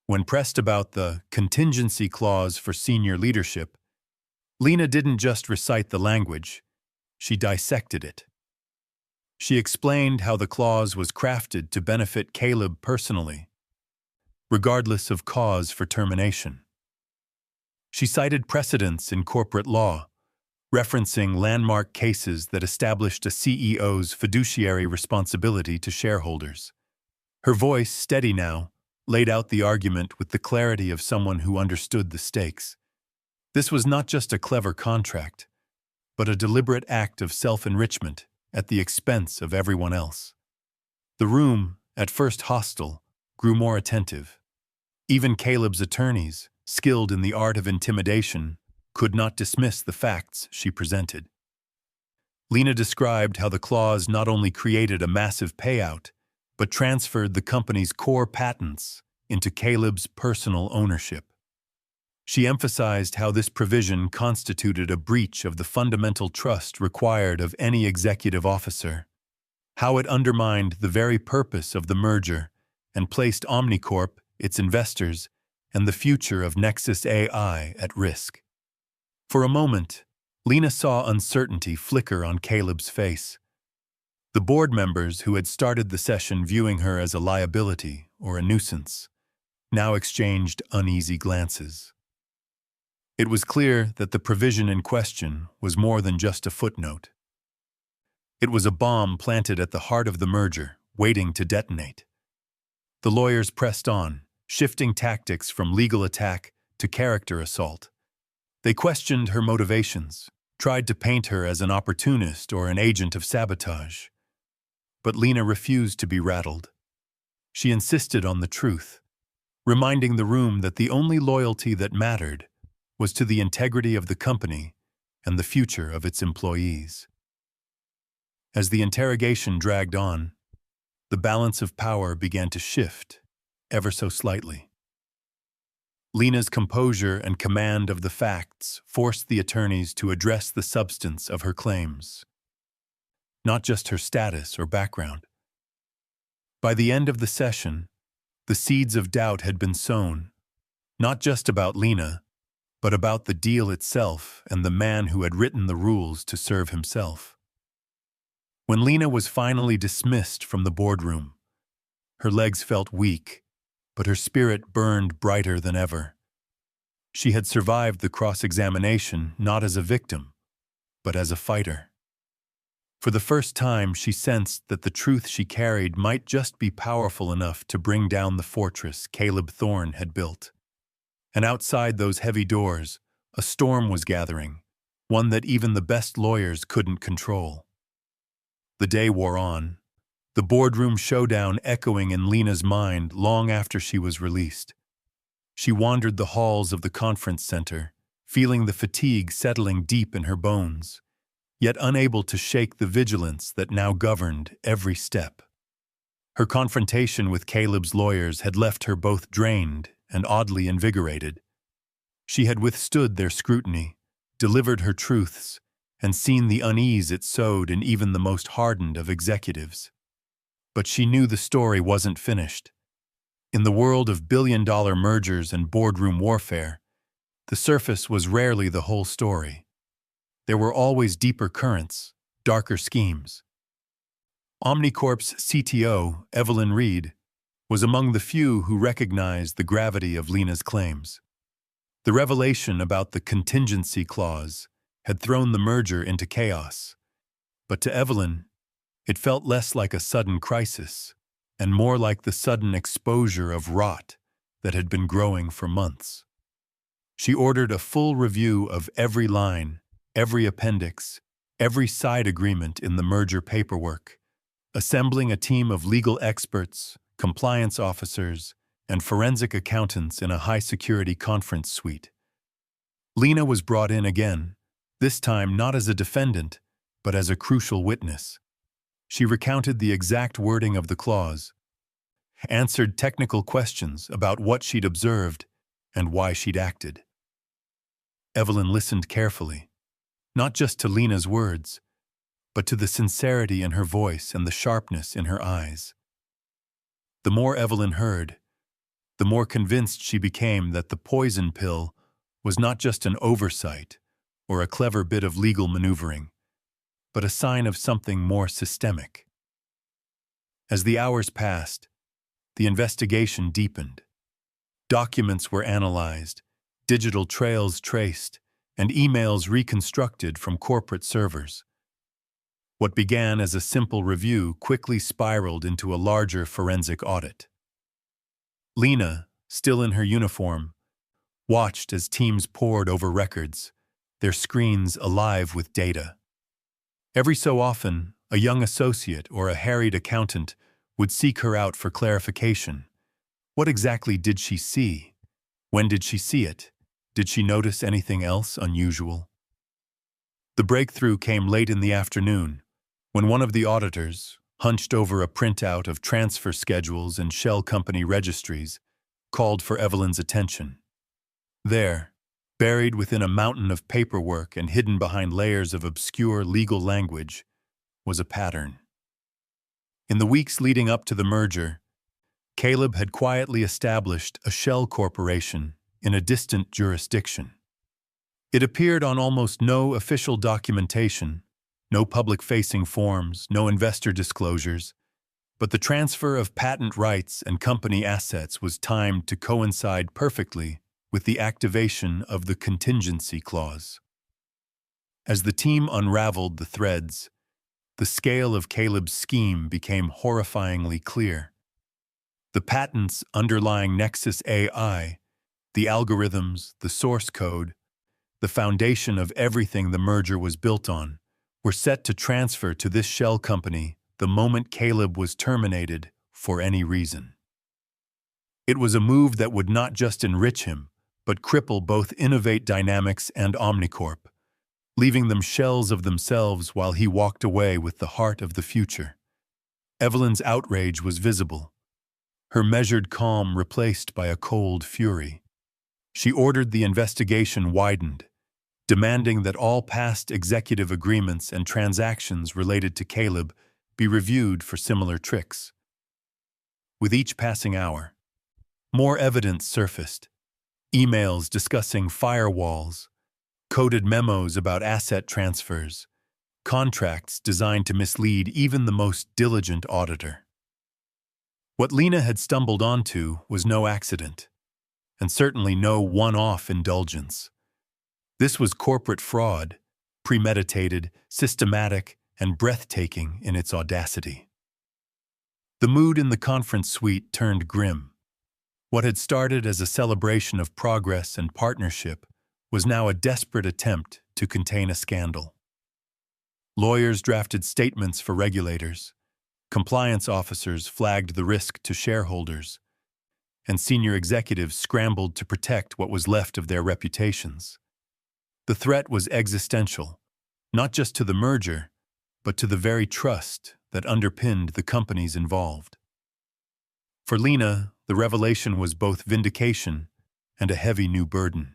When pressed about the contingency clause for senior leadership, Lena didn't just recite the language, she dissected it. She explained how the clause was crafted to benefit Caleb personally, regardless of cause for termination. She cited precedents in corporate law, referencing landmark cases that established a CEO's fiduciary responsibility to shareholders. Her voice, steady now, laid out the argument with the clarity of someone who understood the stakes. This was not just a clever contract, but a deliberate act of self-enrichment at the expense of everyone else. The room, at first hostile, grew more attentive. Even Caleb's attorneys, skilled in the art of intimidation, could not dismiss the facts she presented. Lena described how the clause not only created a massive payout, but transferred the company's core patents into Caleb's personal ownership. She emphasized how this provision constituted a breach of the fundamental trust required of any executive officer, how it undermined the very purpose of the merger and placed Omnicorp, its investors, and the future of Nexus AI at risk. For a moment, Lena saw uncertainty flicker on Caleb's face. The board members who had started the session viewing her as a liability or a nuisance now exchanged uneasy glances. It was clear that the provision in question was more than just a footnote. It was a bomb planted at the heart of the merger, waiting to detonate. The lawyers pressed on, shifting tactics from legal attack to character assault. They questioned her motivations, tried to paint her as an opportunist or an agent of sabotage. But Lena refused to be rattled. She insisted on the truth, reminding the room that the only loyalty that mattered was to the integrity of the company and the future of its employees. As the interrogation dragged on, the balance of power began to shift, ever so slightly. Lena's composure and command of the facts forced the attorneys to address the substance of her claims, not just her status or background. By the end of the session, the seeds of doubt had been sown, not just about Lena, but about the deal itself and the man who had written the rules to serve himself. When Lena was finally dismissed from the boardroom, her legs felt weak, but her spirit burned brighter than ever. She had survived the cross-examination not as a victim, but as a fighter. For the first time, she sensed that the truth she carried might just be powerful enough to bring down the fortress Caleb Thorne had built. And outside those heavy doors, a storm was gathering, one that even the best lawyers couldn't control. The day wore on, the boardroom showdown echoing in Lena's mind long after she was released. She wandered the halls of the conference center, feeling the fatigue settling deep in her bones, yet unable to shake the vigilance that now governed every step. Her confrontation with Caleb's lawyers had left her both drained and oddly invigorated. She had withstood their scrutiny, delivered her truths, and seen the unease it sowed in even the most hardened of executives. But she knew the story wasn't finished. In the world of billion-dollar mergers and boardroom warfare, the surface was rarely the whole story. There were always deeper currents, darker schemes. Omnicorp's CTO, Evelyn Reed, was among the few who recognized the gravity of Lena's claims. The revelation about the contingency clause had thrown the merger into chaos, but to Evelyn, it felt less like a sudden crisis and more like the sudden exposure of rot that had been growing for months. She ordered a full review of every line, every appendix, every side agreement in the merger paperwork, assembling a team of legal experts, compliance officers, and forensic accountants in a high-security conference suite. Lena was brought in again, this time not as a defendant, but as a crucial witness. She recounted the exact wording of the clause, answered technical questions about what she'd observed and why she'd acted. Evelyn listened carefully, not just to Lena's words, but to the sincerity in her voice and the sharpness in her eyes. The more Evelyn heard, the more convinced she became that the poison pill was not just an oversight or a clever bit of legal maneuvering, but a sign of something more systemic. As the hours passed, the investigation deepened. Documents were analyzed, digital trails traced, and emails reconstructed from corporate servers. What began as a simple review quickly spiraled into a larger forensic audit. Lena, still in her uniform, watched as teams pored over records, their screens alive with data. Every so often, a young associate or a harried accountant would seek her out for clarification. What exactly did she see? When did she see it? Did she notice anything else unusual? The breakthrough came late in the afternoon, when one of the auditors, hunched over a printout of transfer schedules and shell company registries, called for Evelyn's attention. There, buried within a mountain of paperwork and hidden behind layers of obscure legal language, was a pattern. In the weeks leading up to the merger, Caleb had quietly established a shell corporation in a distant jurisdiction. It appeared on almost no official documentation, no public-facing forms, no investor disclosures, but the transfer of patent rights and company assets was timed to coincide perfectly with the activation of the contingency clause. As the team unraveled the threads, the scale of Caleb's scheme became horrifyingly clear. The patents underlying Nexus AI, the algorithms, the source code, the foundation of everything the merger was built on, were set to transfer to this shell company the moment Caleb was terminated for any reason. It was a move that would not just enrich him, but cripple both Innovate Dynamics and Omnicorp, leaving them shells of themselves while he walked away with the heart of the future. Evelyn's outrage was visible, her measured calm replaced by a cold fury. She ordered the investigation widened, demanding that all past executive agreements and transactions related to Caleb be reviewed for similar tricks. With each passing hour, more evidence surfaced, emails discussing firewalls, coded memos about asset transfers, contracts designed to mislead even the most diligent auditor. What Lena had stumbled onto was no accident, and certainly no one-off indulgence. This was corporate fraud, premeditated, systematic, and breathtaking in its audacity. The mood in the conference suite turned grim. What had started as a celebration of progress and partnership was now a desperate attempt to contain a scandal. Lawyers drafted statements for regulators, compliance officers flagged the risk to shareholders, and senior executives scrambled to protect what was left of their reputations. The threat was existential, not just to the merger, but to the very trust that underpinned the companies involved. For Lena, the revelation was both vindication and a heavy new burden.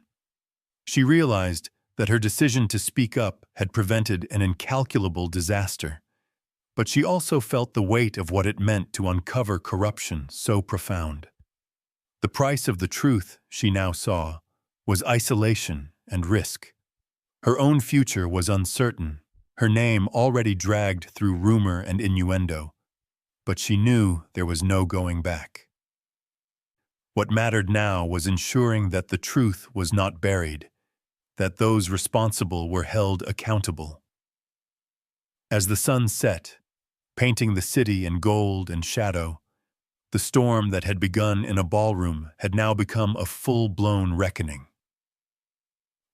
She realized that her decision to speak up had prevented an incalculable disaster, but she also felt the weight of what it meant to uncover corruption so profound. The price of the truth, she now saw, was isolation and risk. Her own future was uncertain, her name already dragged through rumor and innuendo, but she knew there was no going back. What mattered now was ensuring that the truth was not buried, that those responsible were held accountable. As the sun set, painting the city in gold and shadow, the storm that had begun in a ballroom had now become a full-blown reckoning.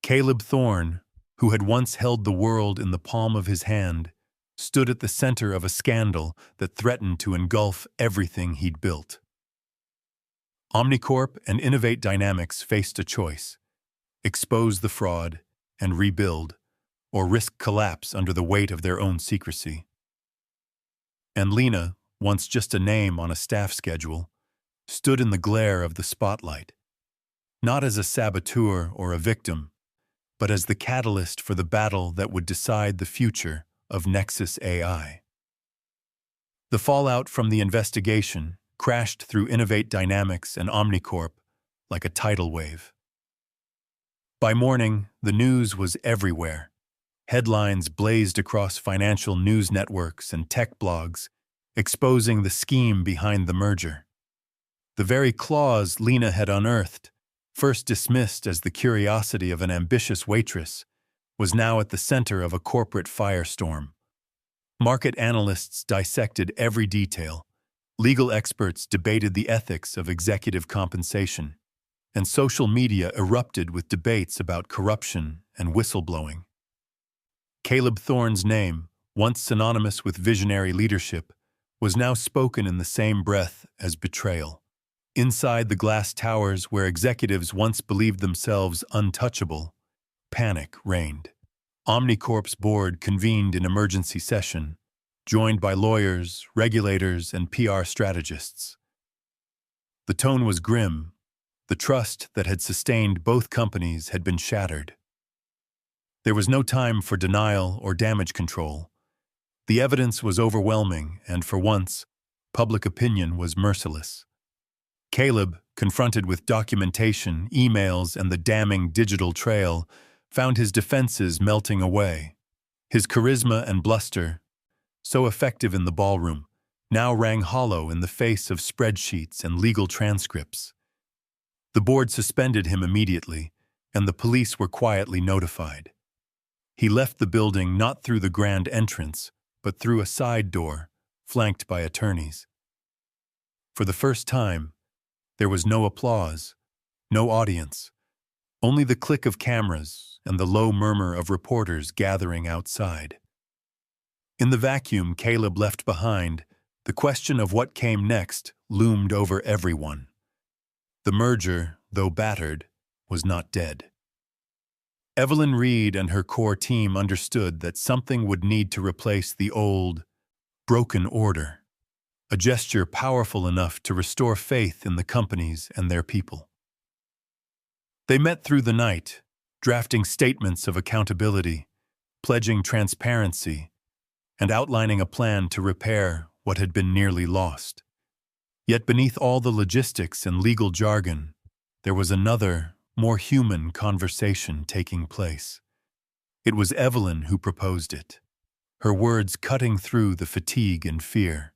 Caleb Thorne, who had once held the world in the palm of his hand, stood at the center of a scandal that threatened to engulf everything he'd built. Omnicorp and Innovate Dynamics faced a choice: expose the fraud and rebuild, or risk collapse under the weight of their own secrecy. And Lena, once just a name on a staff schedule, stood in the glare of the spotlight, not as a saboteur or a victim, but as the catalyst for the battle that would decide the future of Nexus AI. The fallout from the investigation crashed through Innovate Dynamics and Omnicorp like a tidal wave. By morning, the news was everywhere. Headlines blazed across financial news networks and tech blogs, exposing the scheme behind the merger. The very clause Lena had unearthed, first dismissed as the curiosity of an ambitious waitress, was now at the center of a corporate firestorm. Market analysts dissected every detail, legal experts debated the ethics of executive compensation, and social media erupted with debates about corruption and whistleblowing. Caleb Thorne's name, once synonymous with visionary leadership, was now spoken in the same breath as betrayal. Inside the glass towers where executives once believed themselves untouchable, panic reigned. Omnicorp's board convened in emergency session, joined by lawyers, regulators, and PR strategists. The tone was grim. The trust that had sustained both companies had been shattered. There was no time for denial or damage control. The evidence was overwhelming, and for once, public opinion was merciless. Caleb, confronted with documentation, emails, and the damning digital trail, found his defenses melting away. His charisma and bluster, so effective in the ballroom, now rang hollow in the face of spreadsheets and legal transcripts. The board suspended him immediately, and the police were quietly notified. He left the building not through the grand entrance, but through a side door, flanked by attorneys. For the first time, there was no applause, no audience, only the click of cameras and the low murmur of reporters gathering outside. In the vacuum Caleb left behind, the question of what came next loomed over everyone. The merger, though battered, was not dead. Evelyn Reed and her core team understood that something would need to replace the old, broken order, a gesture powerful enough to restore faith in the companies and their people. They met through the night, drafting statements of accountability, pledging transparency, and outlining a plan to repair what had been nearly lost. Yet beneath all the logistics and legal jargon, there was another, more human conversation taking place. It was Evelyn who proposed it, her words cutting through the fatigue and fear.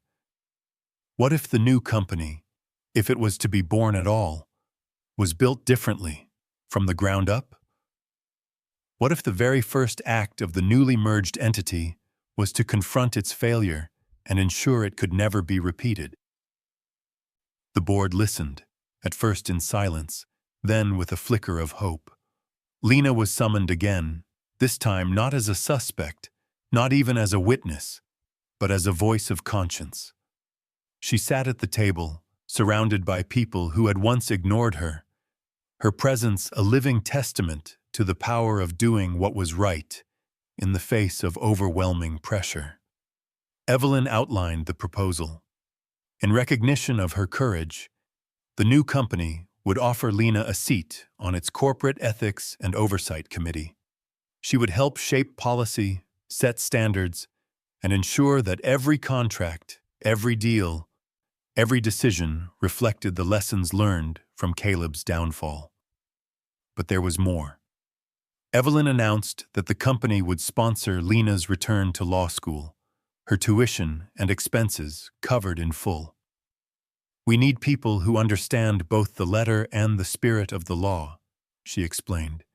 What if the new company, if it was to be born at all, was built differently, from the ground up? What if the very first act of the newly merged entity was to confront its failure and ensure it could never be repeated? The board listened, at first in silence, then with a flicker of hope. Lena was summoned again, this time not as a suspect, not even as a witness, but as a voice of conscience. She sat at the table, surrounded by people who had once ignored her presence a living testament to the power of doing what was right in the face of overwhelming pressure. Evelyn outlined the proposal. In recognition of her courage, the new company would offer Lena a seat on its Corporate Ethics and Oversight Committee. She would help shape policy, set standards, and ensure that every contract, every deal, every decision reflected the lessons learned from Caleb's downfall. But there was more. Evelyn announced that the company would sponsor Lena's return to law school, her tuition and expenses covered in full. "We need people who understand both the letter and the spirit of the law," she explained,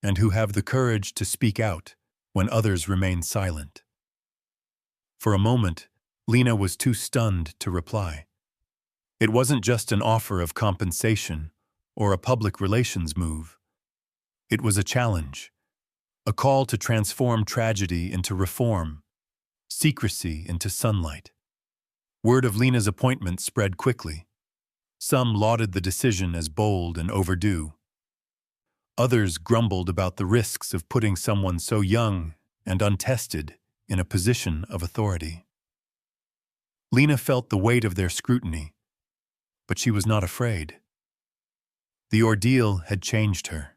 "and who have the courage to speak out when others remain silent." For a moment, Lena was too stunned to reply. It wasn't just an offer of compensation or a public relations move. It was a challenge, a call to transform tragedy into reform, secrecy into sunlight. Word of Lena's appointment spread quickly. Some lauded the decision as bold and overdue. Others grumbled about the risks of putting someone so young and untested in a position of authority. Lena felt the weight of their scrutiny, but she was not afraid. The ordeal had changed her.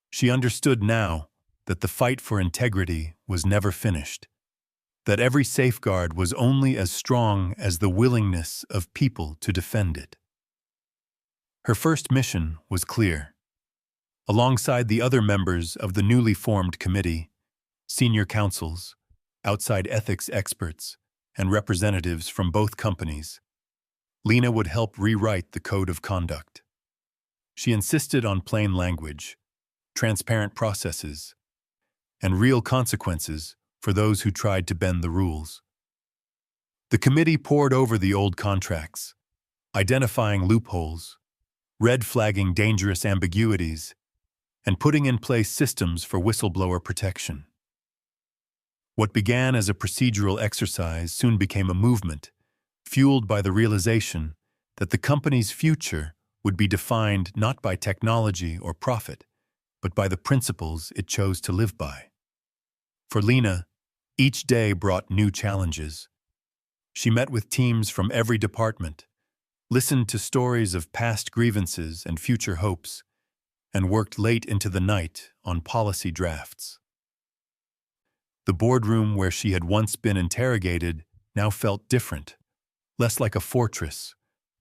She understood now that the fight for integrity was never finished, that every safeguard was only as strong as the willingness of people to defend it. Her first mission was clear. Alongside the other members of the newly formed committee, senior counsels, outside ethics experts, and representatives from both companies, Lena would help rewrite the code of conduct. She insisted on plain language, transparent processes, and real consequences for those who tried to bend the rules. The committee pored over the old contracts, identifying loopholes, red-flagging dangerous ambiguities, and putting in place systems for whistleblower protection. What began as a procedural exercise soon became a movement, fueled by the realization that the company's future would be defined not by technology or profit, but by the principles it chose to live by. For Lena, each day brought new challenges. She met with teams from every department, listened to stories of past grievances and future hopes, and worked late into the night on policy drafts. The boardroom where she had once been interrogated now felt different, less like a fortress,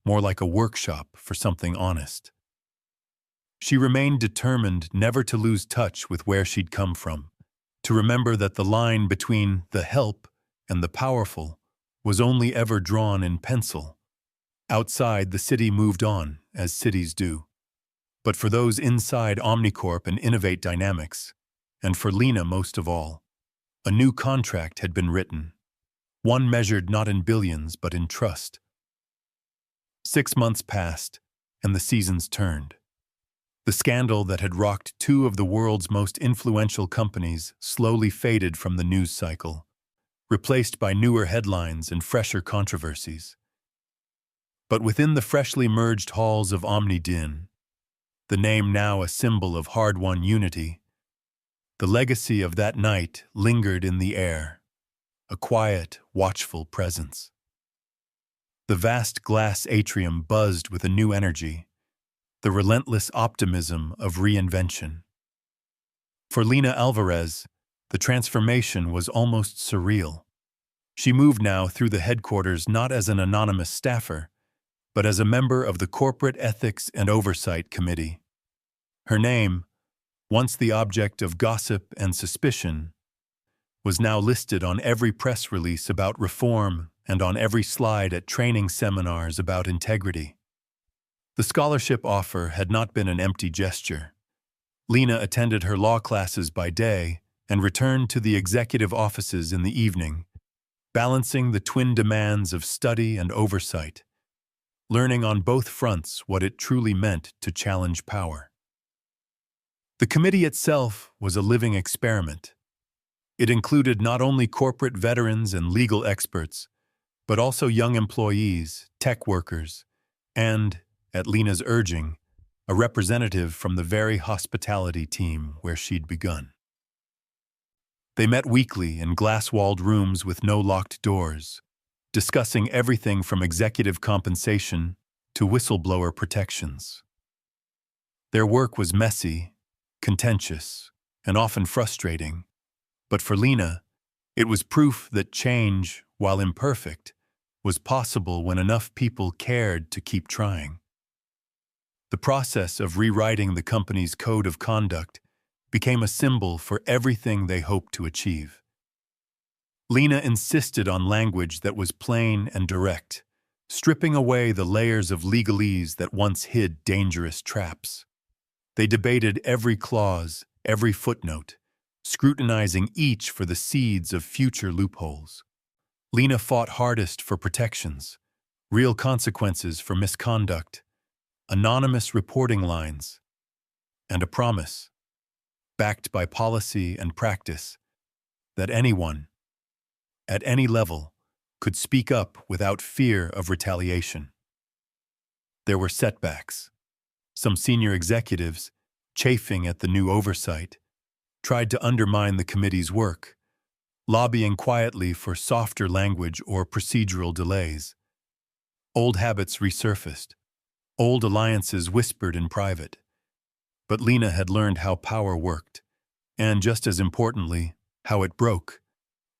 more like a workshop for something honest. She remained determined never to lose touch with where she'd come from, to remember that the line between the help and the powerful was only ever drawn in pencil. Outside, the city moved on, as cities do. But for those inside Omnicorp and Innovate Dynamics, and for Lena most of all, a new contract had been written, one measured not in billions but in trust. 6 months passed, and the seasons turned. The scandal that had rocked two of the world's most influential companies slowly faded from the news cycle, replaced by newer headlines and fresher controversies. But within the freshly merged halls of Omnidin, the name now a symbol of hard-won unity, the legacy of that night lingered in the air, a quiet, watchful presence. The vast glass atrium buzzed with a new energy, the relentless optimism of reinvention. For Lena Alvarez, the transformation was almost surreal. She moved now through the headquarters not as an anonymous staffer, but as a member of the Corporate Ethics and Oversight Committee. Her name, once the object of gossip and suspicion, was now listed on every press release about reform and on every slide at training seminars about integrity. The scholarship offer had not been an empty gesture. Lena attended her law classes by day and returned to the executive offices in the evening, balancing the twin demands of study and oversight, learning on both fronts what it truly meant to challenge power. The committee itself was a living experiment. It included not only corporate veterans and legal experts, but also young employees, tech workers, and, at Lena's urging, a representative from the very hospitality team where she'd begun. They met weekly in glass-walled rooms with no locked doors, discussing everything from executive compensation to whistleblower protections. Their work was messy, contentious, and often frustrating, but for Lena, it was proof that change, while imperfect, was possible when enough people cared to keep trying. The process of rewriting the company's code of conduct became a symbol for everything they hoped to achieve. Lena insisted on language that was plain and direct, stripping away the layers of legalese that once hid dangerous traps. They debated every clause, every footnote, scrutinizing each for the seeds of future loopholes. Lena fought hardest for protections, real consequences for misconduct, anonymous reporting lines, and a promise, backed by policy and practice, that anyone, at any level, could speak up without fear of retaliation. There were setbacks. Some senior executives, chafing at the new oversight, tried to undermine the committee's work, lobbying quietly for softer language or procedural delays. Old habits resurfaced. Old alliances whispered in private. But Lena had learned how power worked, and just as importantly, how it broke.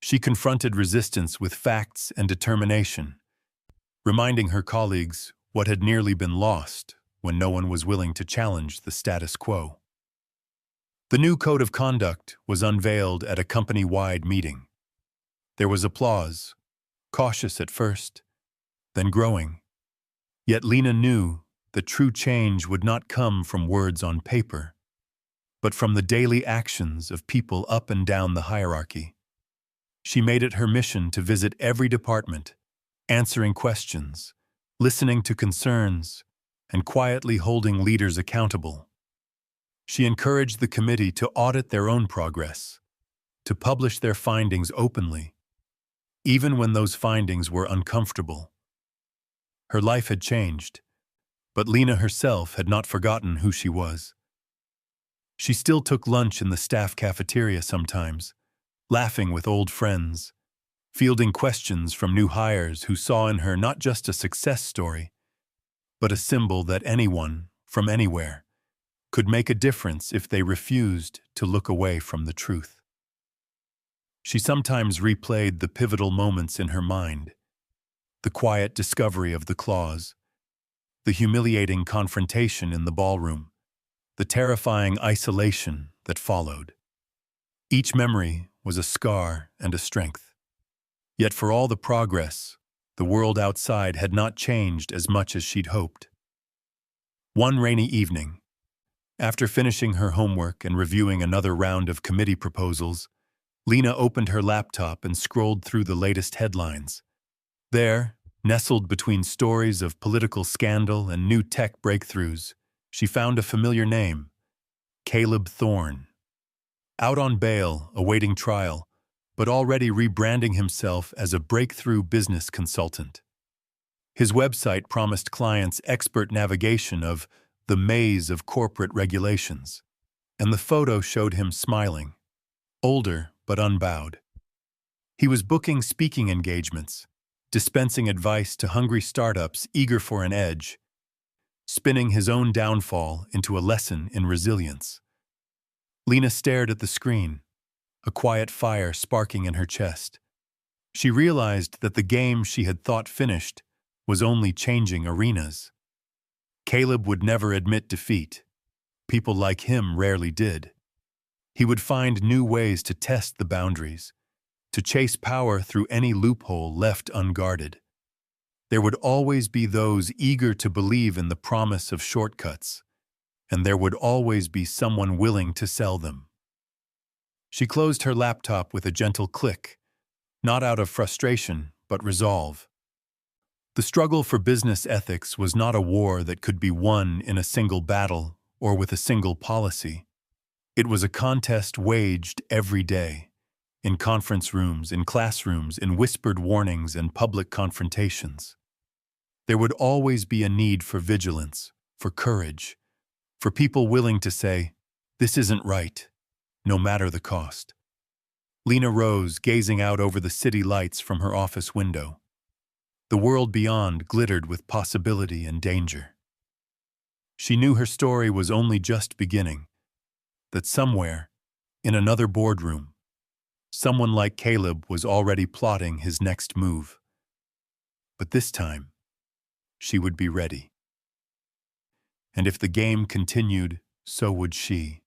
She confronted resistance with facts and determination, reminding her colleagues what had nearly been lost when no one was willing to challenge the status quo. The new code of conduct was unveiled at a company-wide meeting. There was applause, cautious at first, then growing. Yet Lena knew that true change would not come from words on paper, but from the daily actions of people up and down the hierarchy. She made it her mission to visit every department, answering questions, listening to concerns, and quietly holding leaders accountable. She encouraged the committee to audit their own progress, to publish their findings openly, even when those findings were uncomfortable. Her life had changed, but Lena herself had not forgotten who she was. She still took lunch in the staff cafeteria sometimes, laughing with old friends, fielding questions from new hires who saw in her not just a success story, but a symbol that anyone, from anywhere, could make a difference if they refused to look away from the truth. She sometimes replayed the pivotal moments in her mind, the quiet discovery of the clause, the humiliating confrontation in the ballroom, the terrifying isolation that followed. Each memory was a scar and a strength. Yet for all the progress, the world outside had not changed as much as she'd hoped. One rainy evening, after finishing her homework and reviewing another round of committee proposals, Lena opened her laptop and scrolled through the latest headlines. There, nestled between stories of political scandal and new tech breakthroughs, she found a familiar name, Caleb Thorne. Out on bail, awaiting trial, but already rebranding himself as a breakthrough business consultant. His website promised clients expert navigation of the maze of corporate regulations, and the photo showed him smiling, older but unbowed. He was booking speaking engagements, dispensing advice to hungry startups eager for an edge, spinning his own downfall into a lesson in resilience. Lena stared at the screen, a quiet fire sparking in her chest. She realized that the game she had thought finished was only changing arenas. Caleb would never admit defeat. People like him rarely did. He would find new ways to test the boundaries, to chase power through any loophole left unguarded. There would always be those eager to believe in the promise of shortcuts, and there would always be someone willing to sell them. She closed her laptop with a gentle click, not out of frustration, but resolve. The struggle for business ethics was not a war that could be won in a single battle or with a single policy. It was a contest waged every day, in conference rooms, in classrooms, in whispered warnings and public confrontations. There would always be a need for vigilance, for courage, for people willing to say, "This isn't right," no matter the cost. Lena rose, gazing out over the city lights from her office window. The world beyond glittered with possibility and danger. She knew her story was only just beginning, that somewhere, in another boardroom, someone like Caleb was already plotting his next move. But this time, she would be ready. And if the game continued, so would she.